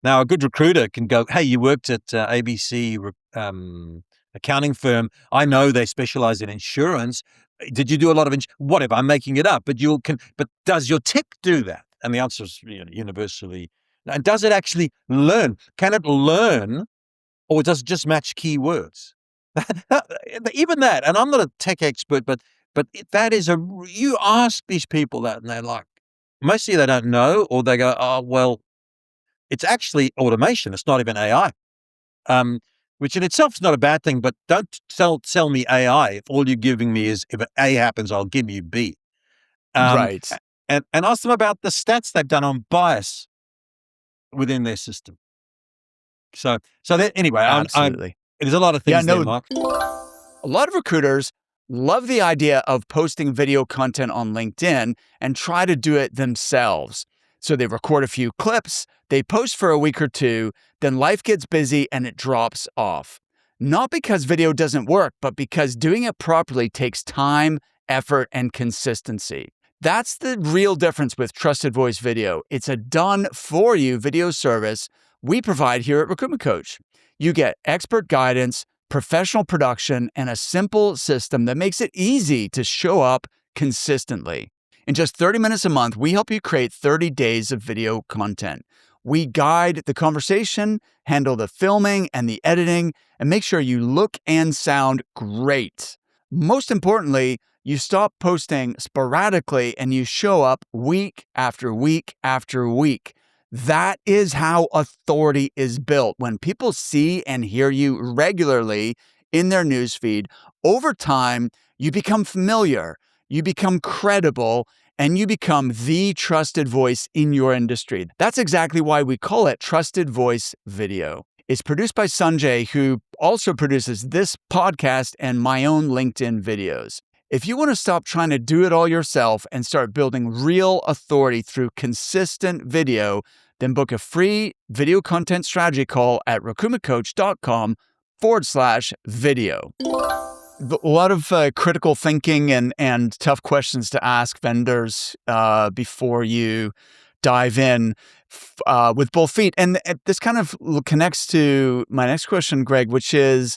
Speaker 2: Now, a good recruiter can go, hey, you worked at ABC accounting firm. I know they specialize in insurance. Did you do a lot of whatever? I'm making it up, but But does your tech do that? And the answer is universally. And does it actually learn? Can it learn, or does it just match keywords? Even that. And I'm not a tech expert, but that is you ask these people that, and they're like, mostly they don't know, or they go, oh well. It's actually automation. It's not even AI, which in itself is not a bad thing. But don't sell me AI if all you're giving me is, if A happens, I'll give you B.
Speaker 1: Right.
Speaker 2: And ask them about the stats they've done on bias within their system. So anyway,
Speaker 1: Absolutely.
Speaker 2: There's a lot of things there, Mark.
Speaker 1: A lot of recruiters love the idea of posting video content on LinkedIn and try to do it themselves. So they record a few clips, they post for a week or two, then life gets busy and it drops off. Not because video doesn't work, but because doing it properly takes time, effort, and consistency. That's the real difference with Trusted Voice Video. It's a done-for-you video service we provide here at Recruitment Coach. You get expert guidance, professional production, and a simple system that makes it easy to show up consistently. In just 30 minutes a month, we help you create 30 days of video content. We guide the conversation, handle the filming and the editing, and make sure you look and sound great. Most importantly, you stop posting sporadically and you show up week after week after week. That is how authority is built. When people see and hear you regularly in their newsfeed, over time, you become familiar, you become credible, and you become the trusted voice in your industry. That's exactly why we call it Trusted Voice Video. It's produced by Sanjay, who also produces this podcast and my own LinkedIn videos. If you want to stop trying to do it all yourself and start building real authority through consistent video, then book a free video content strategy call at recruitmentcoach.com/video. A lot of critical thinking and tough questions to ask vendors before you dive in with both feet. And this kind of connects to my next question, Greg, which is,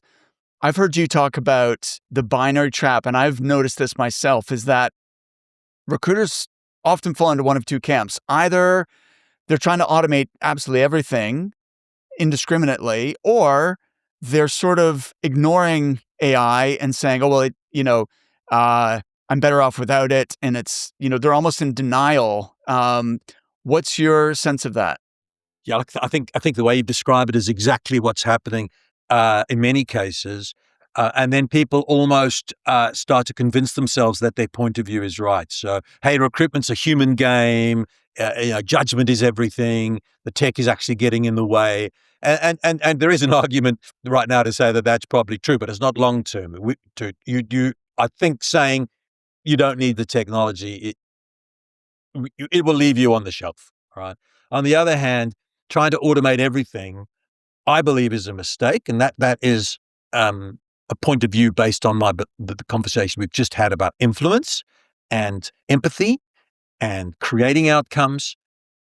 Speaker 1: I've heard you talk about the binary trap, and I've noticed this myself, is that recruiters often fall into one of two camps. Either they're trying to automate absolutely everything indiscriminately, or they're sort of ignoring AI and saying, oh, well, I'm better off without it. And it's, they're almost in denial. What's your sense of that?
Speaker 2: Yeah, I think the way you describe it is exactly what's happening in many cases. And then people almost start to convince themselves that their point of view is right. So, hey, recruitment's a human game. Judgment is everything. The tech is actually getting in the way. And there is an argument right now to say that that's probably true, but it's not long term. I think saying you don't need the technology, it will leave you on the shelf, right? On the other hand, trying to automate everything, I believe, is a mistake, and that is a point of view based on the conversation we've just had about influence and empathy and creating outcomes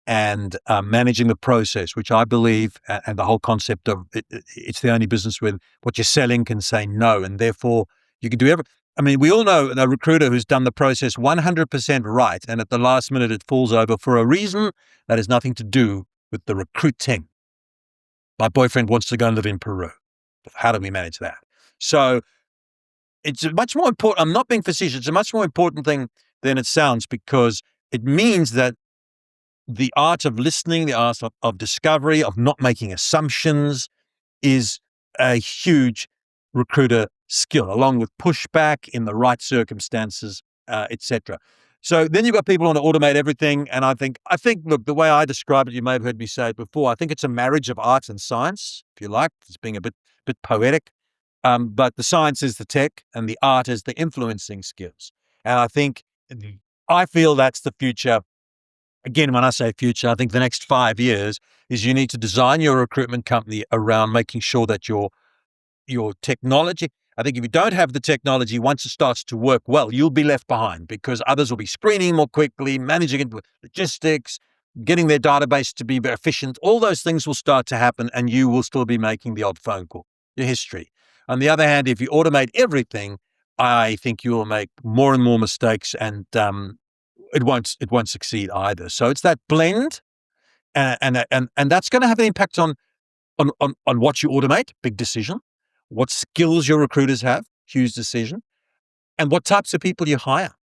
Speaker 2: and managing the process, which I believe, and the whole concept of it's the only business where what you're selling can say no, and therefore you can do everything. I mean, we all know a recruiter who's done the process 100% right, and at the last minute it falls over for a reason that has nothing to do with the recruiting. My boyfriend wants to go and live in Peru. How do we manage that? So it's much more important. I'm not being facetious. It's a much more important thing than it sounds, because it means that the art of listening, the art of discovery, of not making assumptions is a huge recruiter skill, along with pushback in the right circumstances, etc. So then you've got people who want to automate everything. And I think, look, the way I describe it, you may have heard me say it before, I think it's a marriage of art and science, if you like. It's being a bit poetic. But the science is the tech and the art is the influencing skills. And I feel that's the future. Again, when I say future, I think the next 5 years is you need to design your recruitment company around making sure that your technology, I think if you don't have the technology, once it starts to work well, you'll be left behind, because others will be screening more quickly, managing it with logistics, getting their database to be very efficient. All those things will start to happen, and you will still be making the odd phone call, your history. On the other hand, if you automate everything, I think you will make more and more mistakes, and it won't succeed either. So it's that blend, and that's going to have an impact on what you automate, big decision, what skills your recruiters have, huge decision, and what types of people you hire.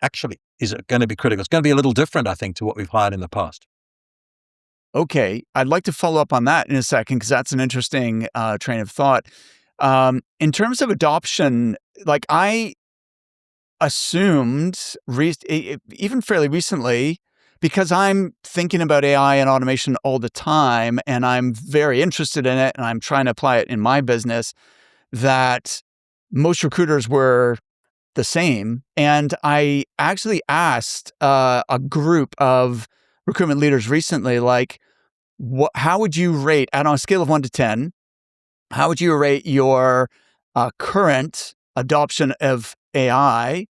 Speaker 2: Actually, is it going to be critical? It's going to be a little different, I think, to what we've hired in the past.
Speaker 1: Okay, I'd like to follow up on that in a second, because that's an interesting train of thought. In terms of adoption, like I assumed even fairly recently, because I'm thinking about AI and automation all the time, and I'm very interested in it, and I'm trying to apply it in my business, that most recruiters were the same. And I actually asked a group of recruitment leaders recently, like, how would you rate, on a scale of 1 to 10, how would you rate your current adoption of AI?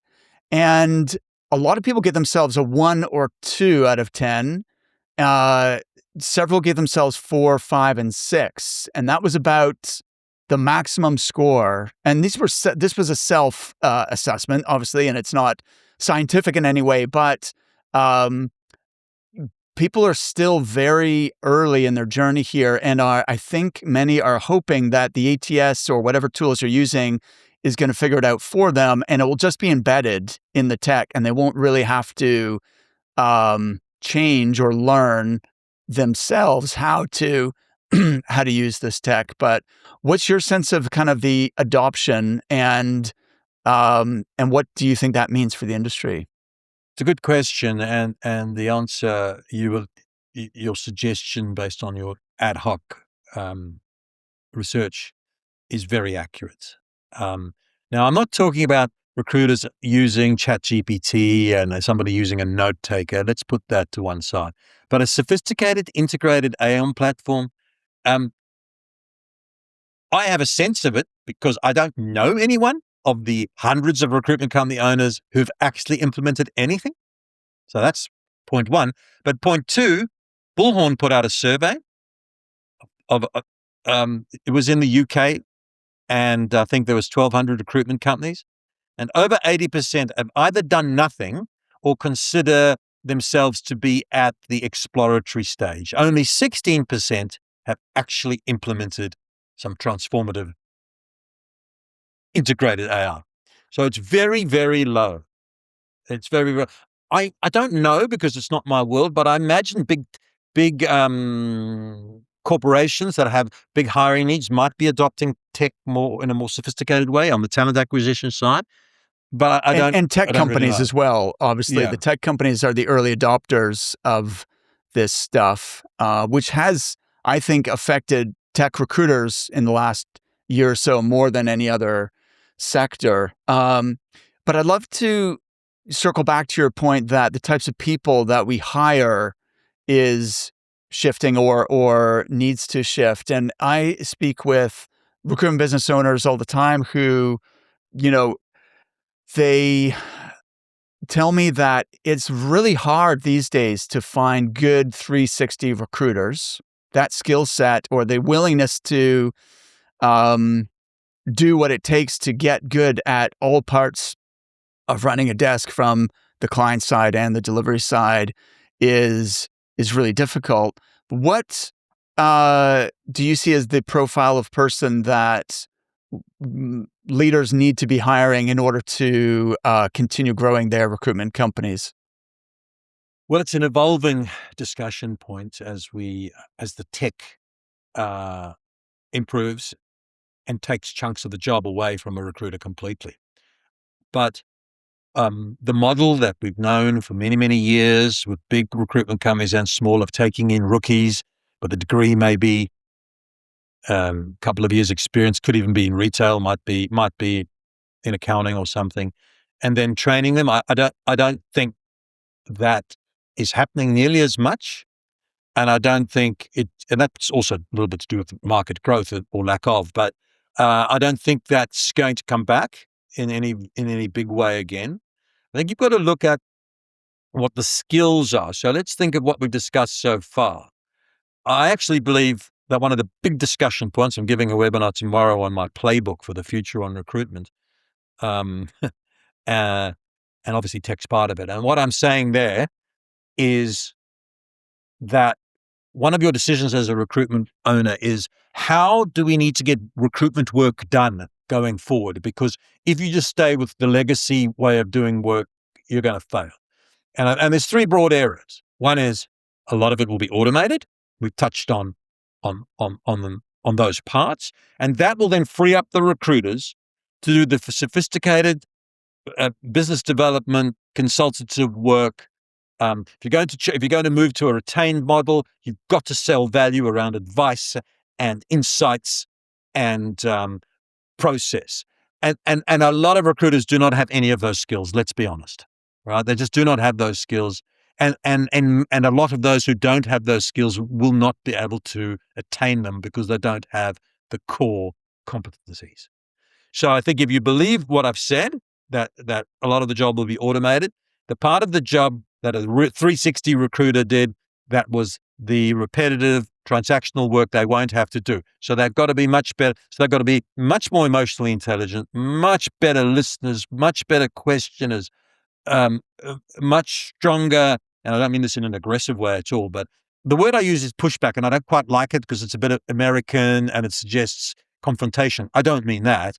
Speaker 1: And a lot of people give themselves a 1 or 2 out of 10. several gave themselves 4, 5, and 6, and that was about the maximum score. And this was a self assessment, obviously, and it's not scientific in any way, but people are still very early in their journey here, and I think many are hoping that the ATS or whatever tools you're using is going to figure it out for them, and it will just be embedded in the tech, and they won't really have to change or learn themselves how to use this tech. But what's your sense of kind of the adoption, and what do you think that means for the industry?
Speaker 2: It's a good question, and the answer your suggestion based on your ad hoc research is very accurate. Now, I'm not talking about recruiters using ChatGPT and somebody using a note taker. Let's put that to one side. But a sophisticated, integrated AI platform, I have a sense of it because I don't know anyone of the hundreds of recruitment company owners who've actually implemented anything. So that's point one. But point two, Bullhorn put out a survey of, it was in the UK, and I think there was 1,200 recruitment companies, and over 80% have either done nothing or consider themselves to be at the exploratory stage. Only 16% have actually implemented some transformative integrated AI. So it's very, very low. It's very, very, I don't know because it's not my world, but I imagine big corporations that have big hiring needs might be adopting tech more in a more sophisticated way on the talent acquisition side. But I don't.
Speaker 1: And tech
Speaker 2: I don't
Speaker 1: companies
Speaker 2: really
Speaker 1: as well. Obviously,
Speaker 2: Yeah.
Speaker 1: the tech companies are the early adopters of this stuff, which has, I think, affected tech recruiters in the last year or so more than any other sector. But I'd love to circle back to your point that the types of people that we hire is shifting or needs to shift. And I speak with recruitment business owners all the time who, they tell me that it's really hard these days to find good 360 recruiters, that skill set or the willingness to do what it takes to get good at all parts of running a desk from the client side and the delivery side is really difficult. What do you see as the profile of person that leaders need to be hiring in order to continue growing their recruitment companies?
Speaker 2: Well, it's an evolving discussion point as the tech improves and takes chunks of the job away from a recruiter completely. But the model that we've known for many, many years with big recruitment companies and small of taking in rookies, but the degree may be a couple of years experience, could even be in retail, might be in accounting or something, and then training them. I don't think that is happening nearly as much. And I don't think and that's also a little bit to do with market growth or lack of, but I don't think that's going to come back in any big way again. I think you've got to look at what the skills are. So let's think of what we've discussed so far. I actually believe that one of the big discussion points, I'm giving a webinar tomorrow on my playbook for the future on recruitment, and obviously tech's part of it. And what I'm saying there is that one of your decisions as a recruitment owner is, how do we need to get recruitment work done going forward? Because if you just stay with the legacy way of doing work, you're going to fail. And there's three broad areas. One is a lot of it will be automated. We've touched on those parts, and that will then free up the recruiters to do the sophisticated business development, consultative work. If you're going to move to a retained model, you've got to sell value around advice and insights and process. And a lot of recruiters do not have any of those skills. Let's be honest, right? They just do not have those skills. And a lot of those who don't have those skills will not be able to attain them because they don't have the core competencies. So I think if you believe what I've said, that a lot of the job will be automated, the part of the job that a 360 recruiter did that was the repetitive transactional work they won't have to do. So they've got to be much better. So they've got to be much more emotionally intelligent, much better listeners, much better questioners, much stronger. And I don't mean this in an aggressive way at all, but the word I use is pushback, and I don't quite like it because it's a bit American and it suggests confrontation. I don't mean that.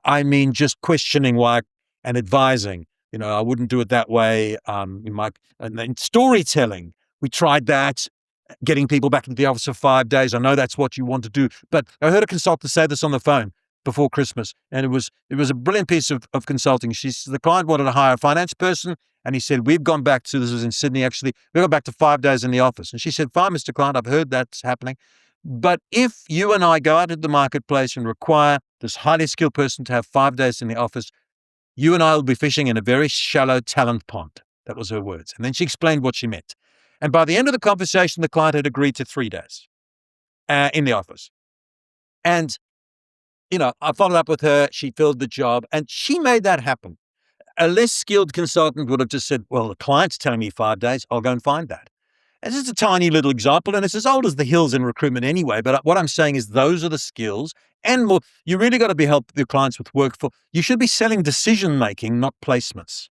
Speaker 2: I mean just questioning why and advising. I wouldn't do it that way. And then storytelling. We tried that, getting people back into the office for 5 days. I know that's what you want to do, but I heard a consultant say this on the phone before Christmas, and it was a brilliant piece of consulting. The client wanted to hire a finance person, and he said, this was in Sydney actually, we got back to 5 days in the office. And she said, fine, Mr. Client, I've heard that's happening. But if you and I go out into the marketplace and require this highly skilled person to have 5 days in the office, you and I will be fishing in a very shallow talent pond. That was her words. And then she explained what she meant. And by the end of the conversation, the client had agreed to 3 days in the office. And, I followed up with her. She filled the job and she made that happen. A less skilled consultant would have just said, well, the client's telling me 5 days. I'll go and find that. And this is a tiny little example, and it's as old as the hills in recruitment anyway. But what I'm saying is those are the skills and more. You really got to be helping your clients with work. You should be selling decision-making, not placements.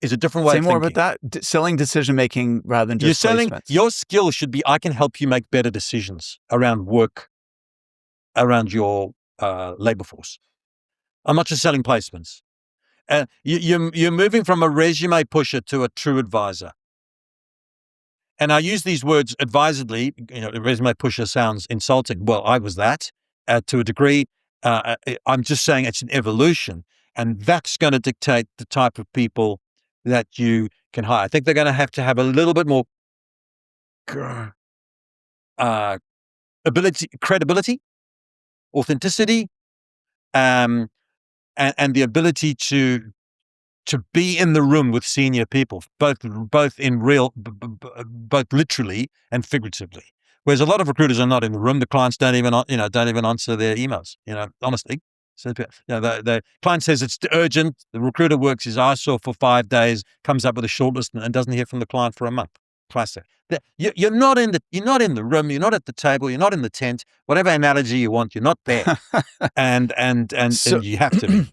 Speaker 2: Is a different way of thinking.
Speaker 1: Say more about that. Selling decision-making rather than just placements.
Speaker 2: Your skill should be, I can help you make better decisions around work, around your labor force. I'm not just selling placements. You're moving from a resume pusher to a true advisor. And I use these words advisedly. Resume pusher sounds insulting. Well, I was that to a degree. I'm just saying it's an evolution, and that's going to dictate the type of people that you can hire. I think they're going to have a little bit more credibility, authenticity, and the ability to be in the room with senior people, both literally and figuratively. Whereas a lot of recruiters are not in the room. The clients don't even answer their emails. Honestly. So, the client says it's urgent. The recruiter works his arse off for 5 days, comes up with a shortlist, and doesn't hear from the client for a month. Classic. You're not in the room. You're not at the table. You're not in the tent. Whatever analogy you want, you're not there. and you have to be.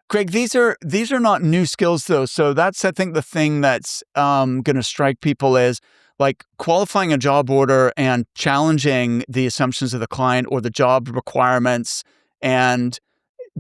Speaker 1: Greg, these are not new skills though. So that's, I think, the thing that's going to strike people is like qualifying a job order and challenging the assumptions of the client or the job requirements and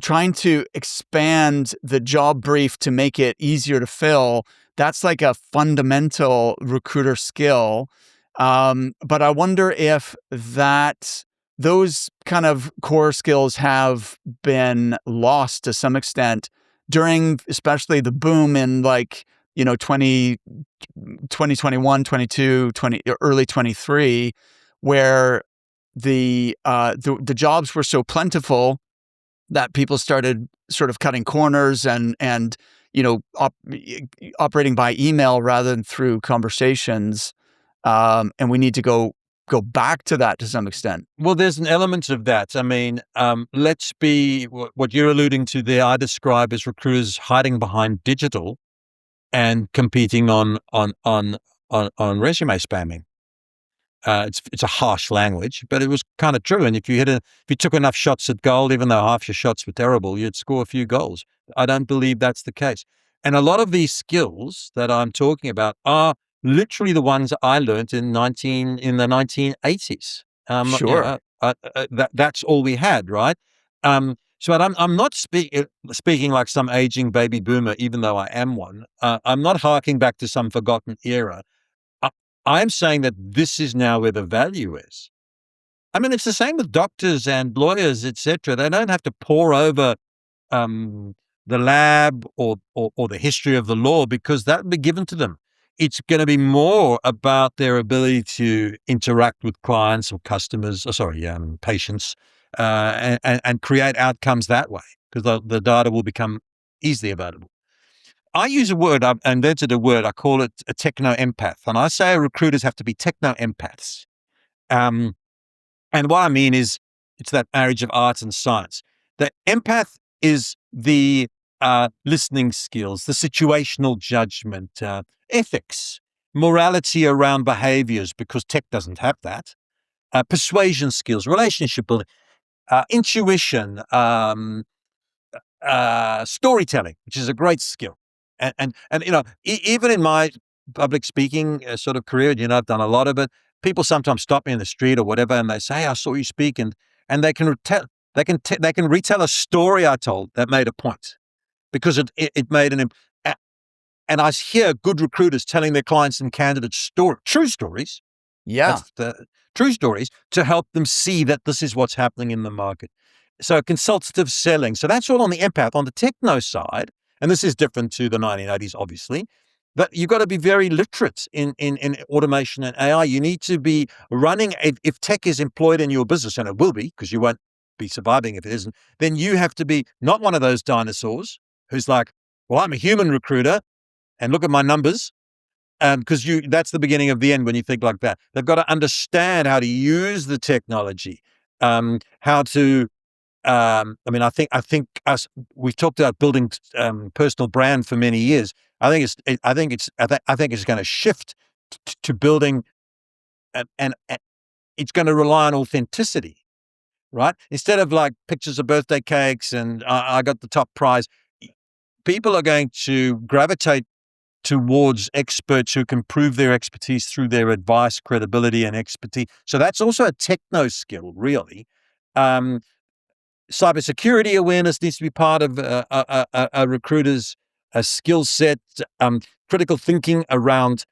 Speaker 1: trying to expand the job brief to make it easier to fill. That's like a fundamental recruiter skill. But I wonder if those kind of core skills have been lost to some extent during especially the boom in 2021, 22, early 23, where the jobs were so plentiful that people started sort of cutting corners and operating by email rather than through conversations. And we need to go back to that to some extent.
Speaker 2: Well, there's an element of that. I mean, let's be what you're alluding to there. I describe as recruiters hiding behind digital and competing on resume spamming. It's a harsh language, but it was kind of true. And if you took enough shots at goal, even though half your shots were terrible, you'd score a few goals. I don't believe that's the case. And a lot of these skills that I'm talking about are literally the ones I learned in the 1980s.
Speaker 1: Sure.
Speaker 2: That's all we had, right? So I'm not speaking like some aging baby boomer, even though I am one. I'm not harking back to some forgotten era. I'm saying that this is now where the value is. I mean, it's the same with doctors and lawyers, etc. They don't have to pore over the lab or the history of the law because that will be given to them. It's going to be more about their ability to interact with clients or customers, patients, and create outcomes that way because the data will become easily available. I use a word, I've invented a word, I call it a techno-empath. And I say recruiters have to be techno-empaths. And what I mean is it's that marriage of art and science. The empath is the listening skills, the situational judgment, ethics, morality around behaviors, because tech doesn't have that, persuasion skills, relationship building, intuition, storytelling, which is a great skill. And even in my public speaking sort of career, I've done a lot of it. People sometimes stop me in the street or whatever, and they say, "Hey, I saw you speak," and they can retell a story I told that made a point, because it made and I hear good recruiters telling their clients and candidates true stories.
Speaker 1: Yeah.
Speaker 2: That's the true stories, to help them see that this is what's happening in the market. So consultative selling. So that's all on the empath. On the techno side, and this is different to the 1980s, obviously, but you've got to be very literate in automation and AI. You need to be running, if tech is employed in your business, and it will be, because you won't be surviving if it isn't, then you have to be not one of those dinosaurs who's like, well, I'm a human recruiter and look at my numbers. Because that's the beginning of the end when you think like that. They've got to understand how to use the technology, how to. I think we've talked about building personal brand for many years. I think it's going to shift to building, and it's going to rely on authenticity, right? Instead of like pictures of birthday cakes and I got the top prize, people are going to gravitate towards experts who can prove their expertise through their advice, credibility, and expertise. So that's also a techno skill, really. Cybersecurity awareness needs to be part of a recruiter's skill set. Critical thinking around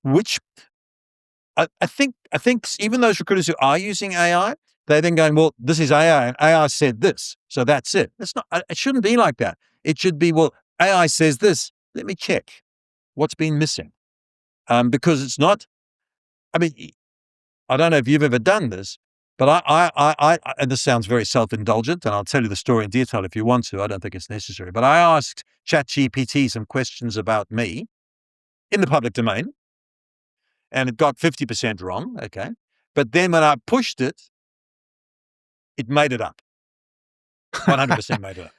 Speaker 2: which I think even those recruiters who are using AI, they're then going, well, this is AI, and AI said this, so that's it. It's not. It shouldn't be like that. It should be, well, AI says this. Let me check what's been missing, because it's not. I mean, I don't know if you've ever done this, but I and this sounds very self-indulgent, and I'll tell you the story in detail if you want to. I don't think it's necessary, but I asked ChatGPT some questions about me in the public domain, and it got 50% wrong. Okay, but then when I pushed it, it made it up. 100% made it up,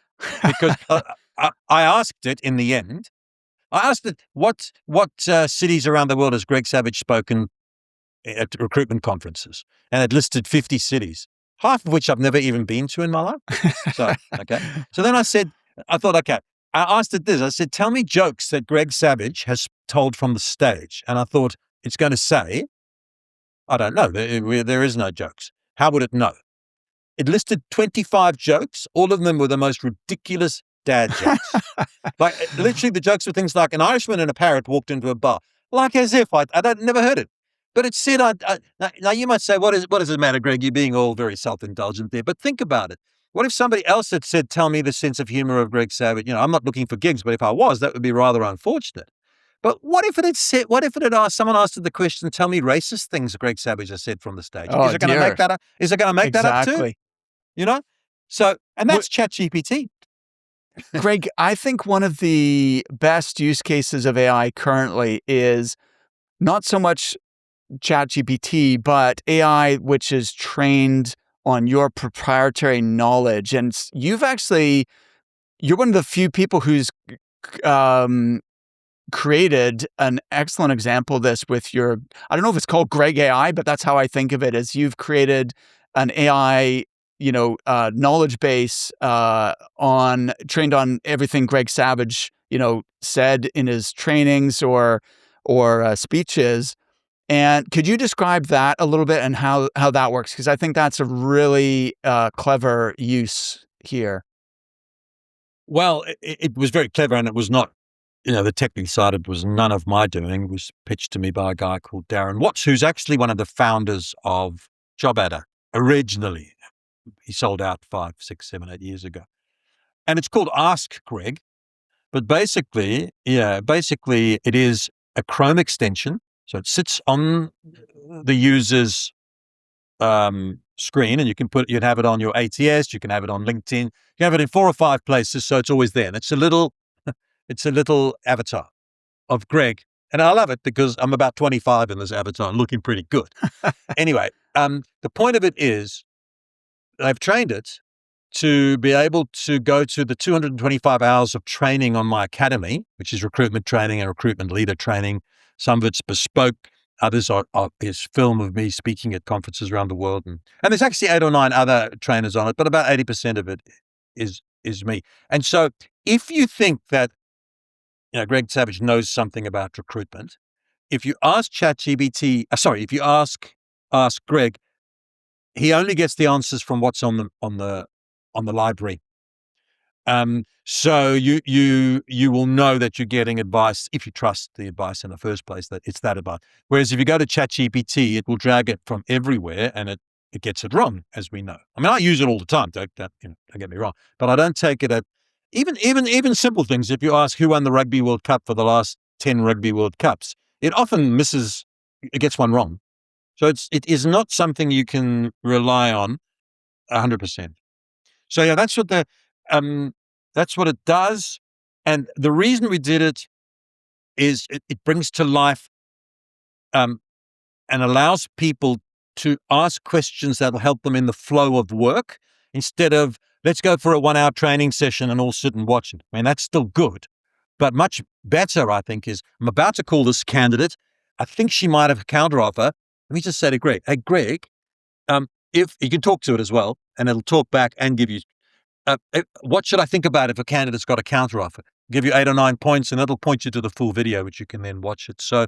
Speaker 2: because I asked it in the end. I asked it what cities around the world has Greg Savage spoken at recruitment conferences, and it listed 50 cities, half of which I've never even been to in my life. So, okay. So then I thought, okay, I asked it this. I said, tell me jokes that Greg Savage has told from the stage. And I thought it's going to say, I don't know, there is no jokes. How would it know? It listed 25 jokes. All of them were the most ridiculous dad jokes. Like, literally the jokes were things like an Irishman and a parrot walked into a bar. Like as if I'd never heard it. But it said, now you might say, what does it matter, Greg? You're being all very self-indulgent there. But think about it. What if somebody else had said, tell me the sense of humor of Greg Savage? I'm not looking for gigs, but if I was, that would be rather unfortunate. But what if it had asked, someone asked it the question, tell me racist things Greg Savage has said from the stage?
Speaker 1: Oh,
Speaker 2: is it going to make that up? Is it going to make that up too?
Speaker 1: Exactly.
Speaker 2: So, and that's ChatGPT.
Speaker 1: Greg, I think one of the best use cases of AI currently is not so much ChatGPT, but AI, which is trained on your proprietary knowledge. And you're one of the few people who's created an excellent example of this with I don't know if it's called Greg AI, but that's how I think of it, as you've created an AI, knowledge base trained on everything Greg Savage, said in his trainings or speeches. And could you describe that a little bit and how that works? Because I think that's a really clever use here.
Speaker 2: Well, it was very clever, and it was not, the technical side of it was none of my doing. It was pitched to me by a guy called Darren Watts, who's actually one of the founders of JobAdder originally. He sold out 5, 6, 7, 8 years ago. And it's called Ask Greg. But basically it is a Chrome extension. So it sits on the user's screen, and you'd have it on your ATS, you can have it on LinkedIn, you can have it in 4 or 5 places, so it's always there. And it's a little avatar of Greg. And I love it because I'm about 25 in this avatar and looking pretty good. Anyway, the point of it is I've trained it to be able to go to the 225 hours of training on my academy, which is recruitment training and recruitment leader training Some of it's bespoke. Others is film of me speaking at conferences around the world. And there's actually 8 or 9 other trainers on it, but about 80% of it is me. And so if you think that, Greg Savage knows something about recruitment, if you ask if you ask Greg, he only gets the answers from what's on the library. So you will know that you're getting advice if you trust the advice in the first place, that it's that advice. Whereas if you go to ChatGPT, it will drag it from everywhere and it gets it wrong, as we know. I mean, I use it all the time. Don't get me wrong, but I don't take it at even simple things. If you ask who won the Rugby World Cup for the last 10 Rugby World Cups, it often it gets one wrong. So it is not something you can rely on 100%. So yeah, that's what it does. And the reason we did it is it brings to life and allows people to ask questions that'll help them in the flow of work instead of let's go for a 1-hour training session and all sit and watch it. I mean, that's still good, but much better, I think, is I'm about to call this candidate. I think she might have a counteroffer. Let me just say to Greg, hey, Greg, if you can talk to it as well, and it'll talk back and give you, what should I think about if a candidate's got a counteroffer? Give you 8 or 9 points, and it'll point you to the full video, which you can then watch it. So,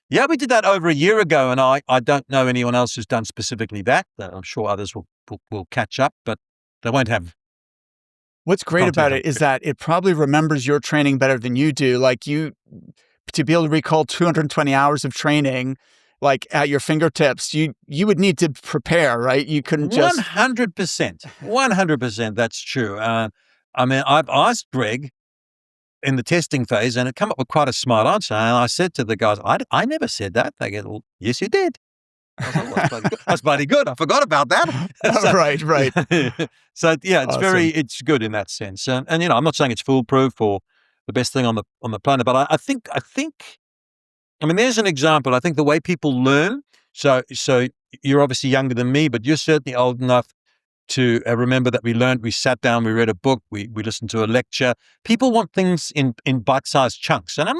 Speaker 2: yeah, we did that over a year ago, and I don't know anyone else who's done specifically that. I'm sure others will catch up, but they won't have.
Speaker 1: What's great about it is that it probably remembers your training better than you do. Like to be able to recall 220 hours of training, like at your fingertips, you would need to prepare, right? You couldn't just
Speaker 2: 100%. That's true. I mean, I've asked Greg in the testing phase, and it come up with quite a smart answer. And I said to the guys, I never said that. They go, well, yes, you did. I was like, well, that's bloody good. I forgot about that.
Speaker 1: Right.
Speaker 2: So yeah, it's
Speaker 1: Awesome.
Speaker 2: it's good in that sense. And I'm not saying it's foolproof or the best thing on the planet, but I think, I mean, there's an example. I think the way people learn. So you're obviously younger than me, but you're certainly old enough to remember that we sat down, we read a book, we listened to a lecture. People want things in bite-sized chunks. And I'm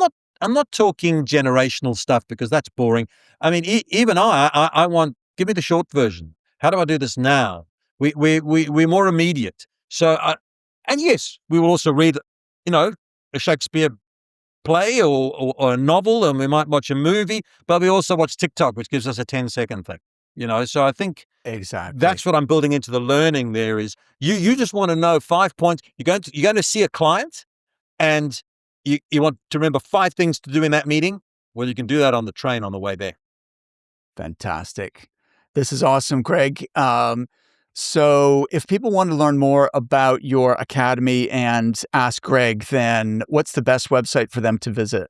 Speaker 2: not talking generational stuff because that's boring. I mean, even I want, give me the short version. How do I do this now? We're more immediate. So, and yes, we will also read, a Shakespeare play or a novel, and we might watch a movie, but we also watch TikTok, which gives us a 10-second thing, So I think
Speaker 1: exactly
Speaker 2: that's what I'm building into the learning. There is you just want to know 5 points. You're going to see a client, and you want to remember 5 things to do in that meeting. Well, you can do that on the train on the way there.
Speaker 1: Fantastic. This is awesome, Greg. So if people want to learn more about your academy and ask Greg, then what's the best website for them to visit?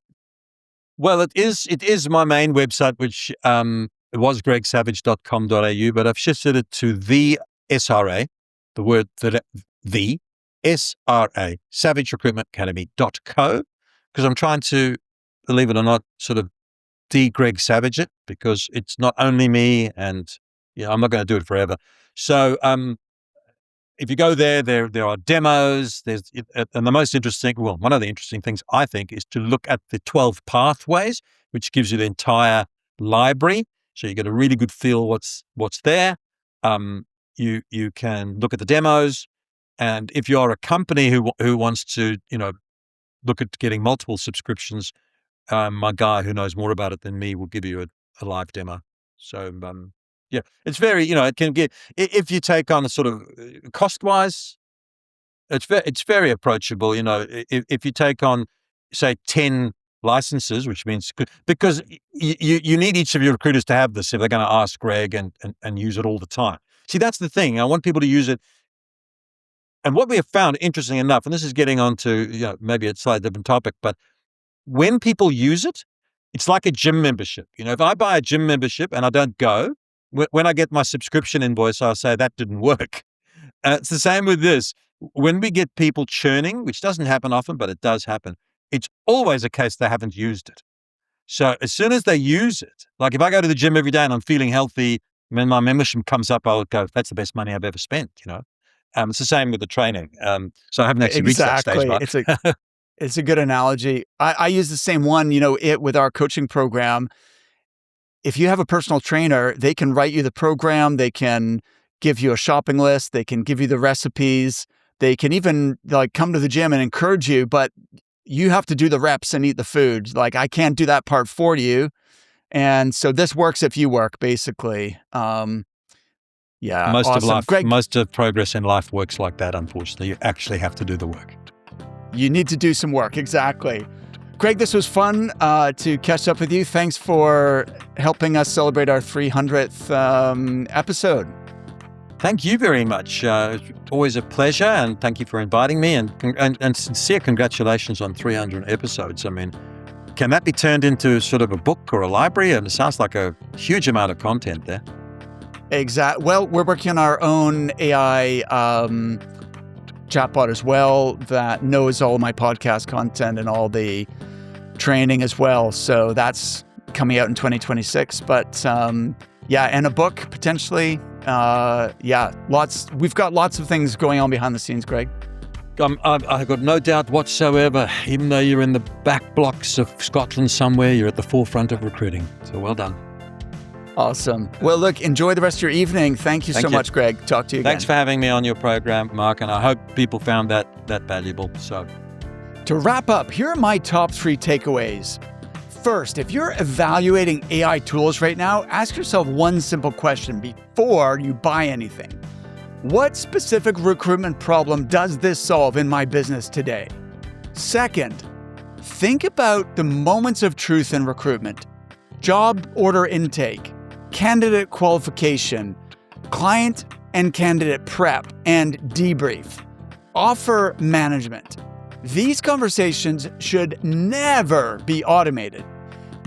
Speaker 2: Well, it is my main website, which it was gregsavage.com.au, but I've shifted it to the SRA, the word the SRA, savagerecruitmentacademy.co, because I'm trying to, believe it or not, sort of de-Greg Savage it, because it's not only me, and I'm not going to do it forever. So if you go there are demos. And the most interesting, one of the interesting things I think is to look at the 12 pathways, which gives you the entire library. So you get a really good feel what's there. You can look at the demos, and if you're a company who wants to, look at getting multiple subscriptions, my guy who knows more about it than me will give you a live demo. So, yeah, it's very, it can get, if you take on a sort of cost-wise, it's very approachable. If you take on, say, 10 licenses, which means, because you need each of your recruiters to have this if they're going to ask Greg and use it all the time. See, that's the thing. I want people to use it. And what we have found, interesting enough, and this is getting on to, maybe a slightly different topic, but when people use it, it's like a gym membership. If I buy a gym membership and I don't go, when I get my subscription invoice, I'll say that didn't work. It's the same with this. When we get people churning, which doesn't happen often, but it does happen, it's always a case they haven't used it. So as soon as they use it, like if I go to the gym every day and I'm feeling healthy, when my membership comes up, I'll go, that's the best money I've ever spent, It's the same with the training. So I haven't actually reached that stage.
Speaker 1: It's a good analogy. I use the same one, with our coaching program. If you have a personal trainer, they can write you the program. They can give you a shopping list. They can give you the recipes. They can even come to the gym and encourage you, but you have to do the reps and eat the food. I can't do that part for you. And so this works if you work, basically.
Speaker 2: Most
Speaker 1: awesome.
Speaker 2: of life,
Speaker 1: Greg,
Speaker 2: most of progress in life works like that, unfortunately. You actually have to do the work.
Speaker 1: you need to do some work. Exactly. Greg, this was fun to catch up with you. Thanks for helping us celebrate our 300th episode.
Speaker 2: Thank you very much. Always a pleasure, and thank you for inviting me, and sincere congratulations on 300 episodes. I mean, can that be turned into sort of a book or a library? And it sounds like a huge amount of content there.
Speaker 1: Exactly. Well, we're working on our own AI chatbot as well that knows all of my podcast content and all the training as well. So that's coming out in 2026. But and a book potentially. We've got lots of things going on behind the scenes, Greg.
Speaker 2: I've got no doubt whatsoever, even though you're in the back blocks of Scotland somewhere, you're at the forefront of recruiting. So well done.
Speaker 1: Awesome. Well, look, enjoy the rest of your evening. Thank you so much, Greg. Talk to you again.
Speaker 2: Thanks for having me on your program, Mark, and I hope people found that valuable. So,
Speaker 1: to wrap up, here are my top 3 takeaways. First, if you're evaluating AI tools right now, ask yourself one simple question before you buy anything. What specific recruitment problem does this solve in my business today? Second, think about the moments of truth in recruitment: job order intake, candidate qualification, client and candidate prep and debrief, offer management. These conversations should never be automated.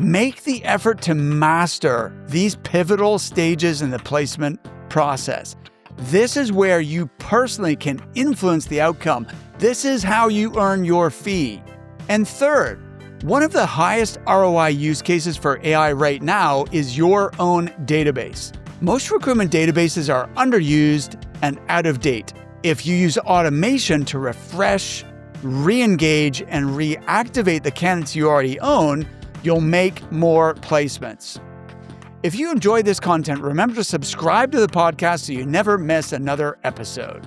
Speaker 1: Make the effort to master these pivotal stages in the placement process. This is where you personally can influence the outcome. This is how you earn your fee. And third, one of the highest ROI use cases for AI right now is your own database. Most recruitment databases are underused and out of date. If you use automation to refresh, re-engage, and reactivate the candidates you already own, you'll make more placements. If you enjoyed this content, remember to subscribe to the podcast so you never miss another episode.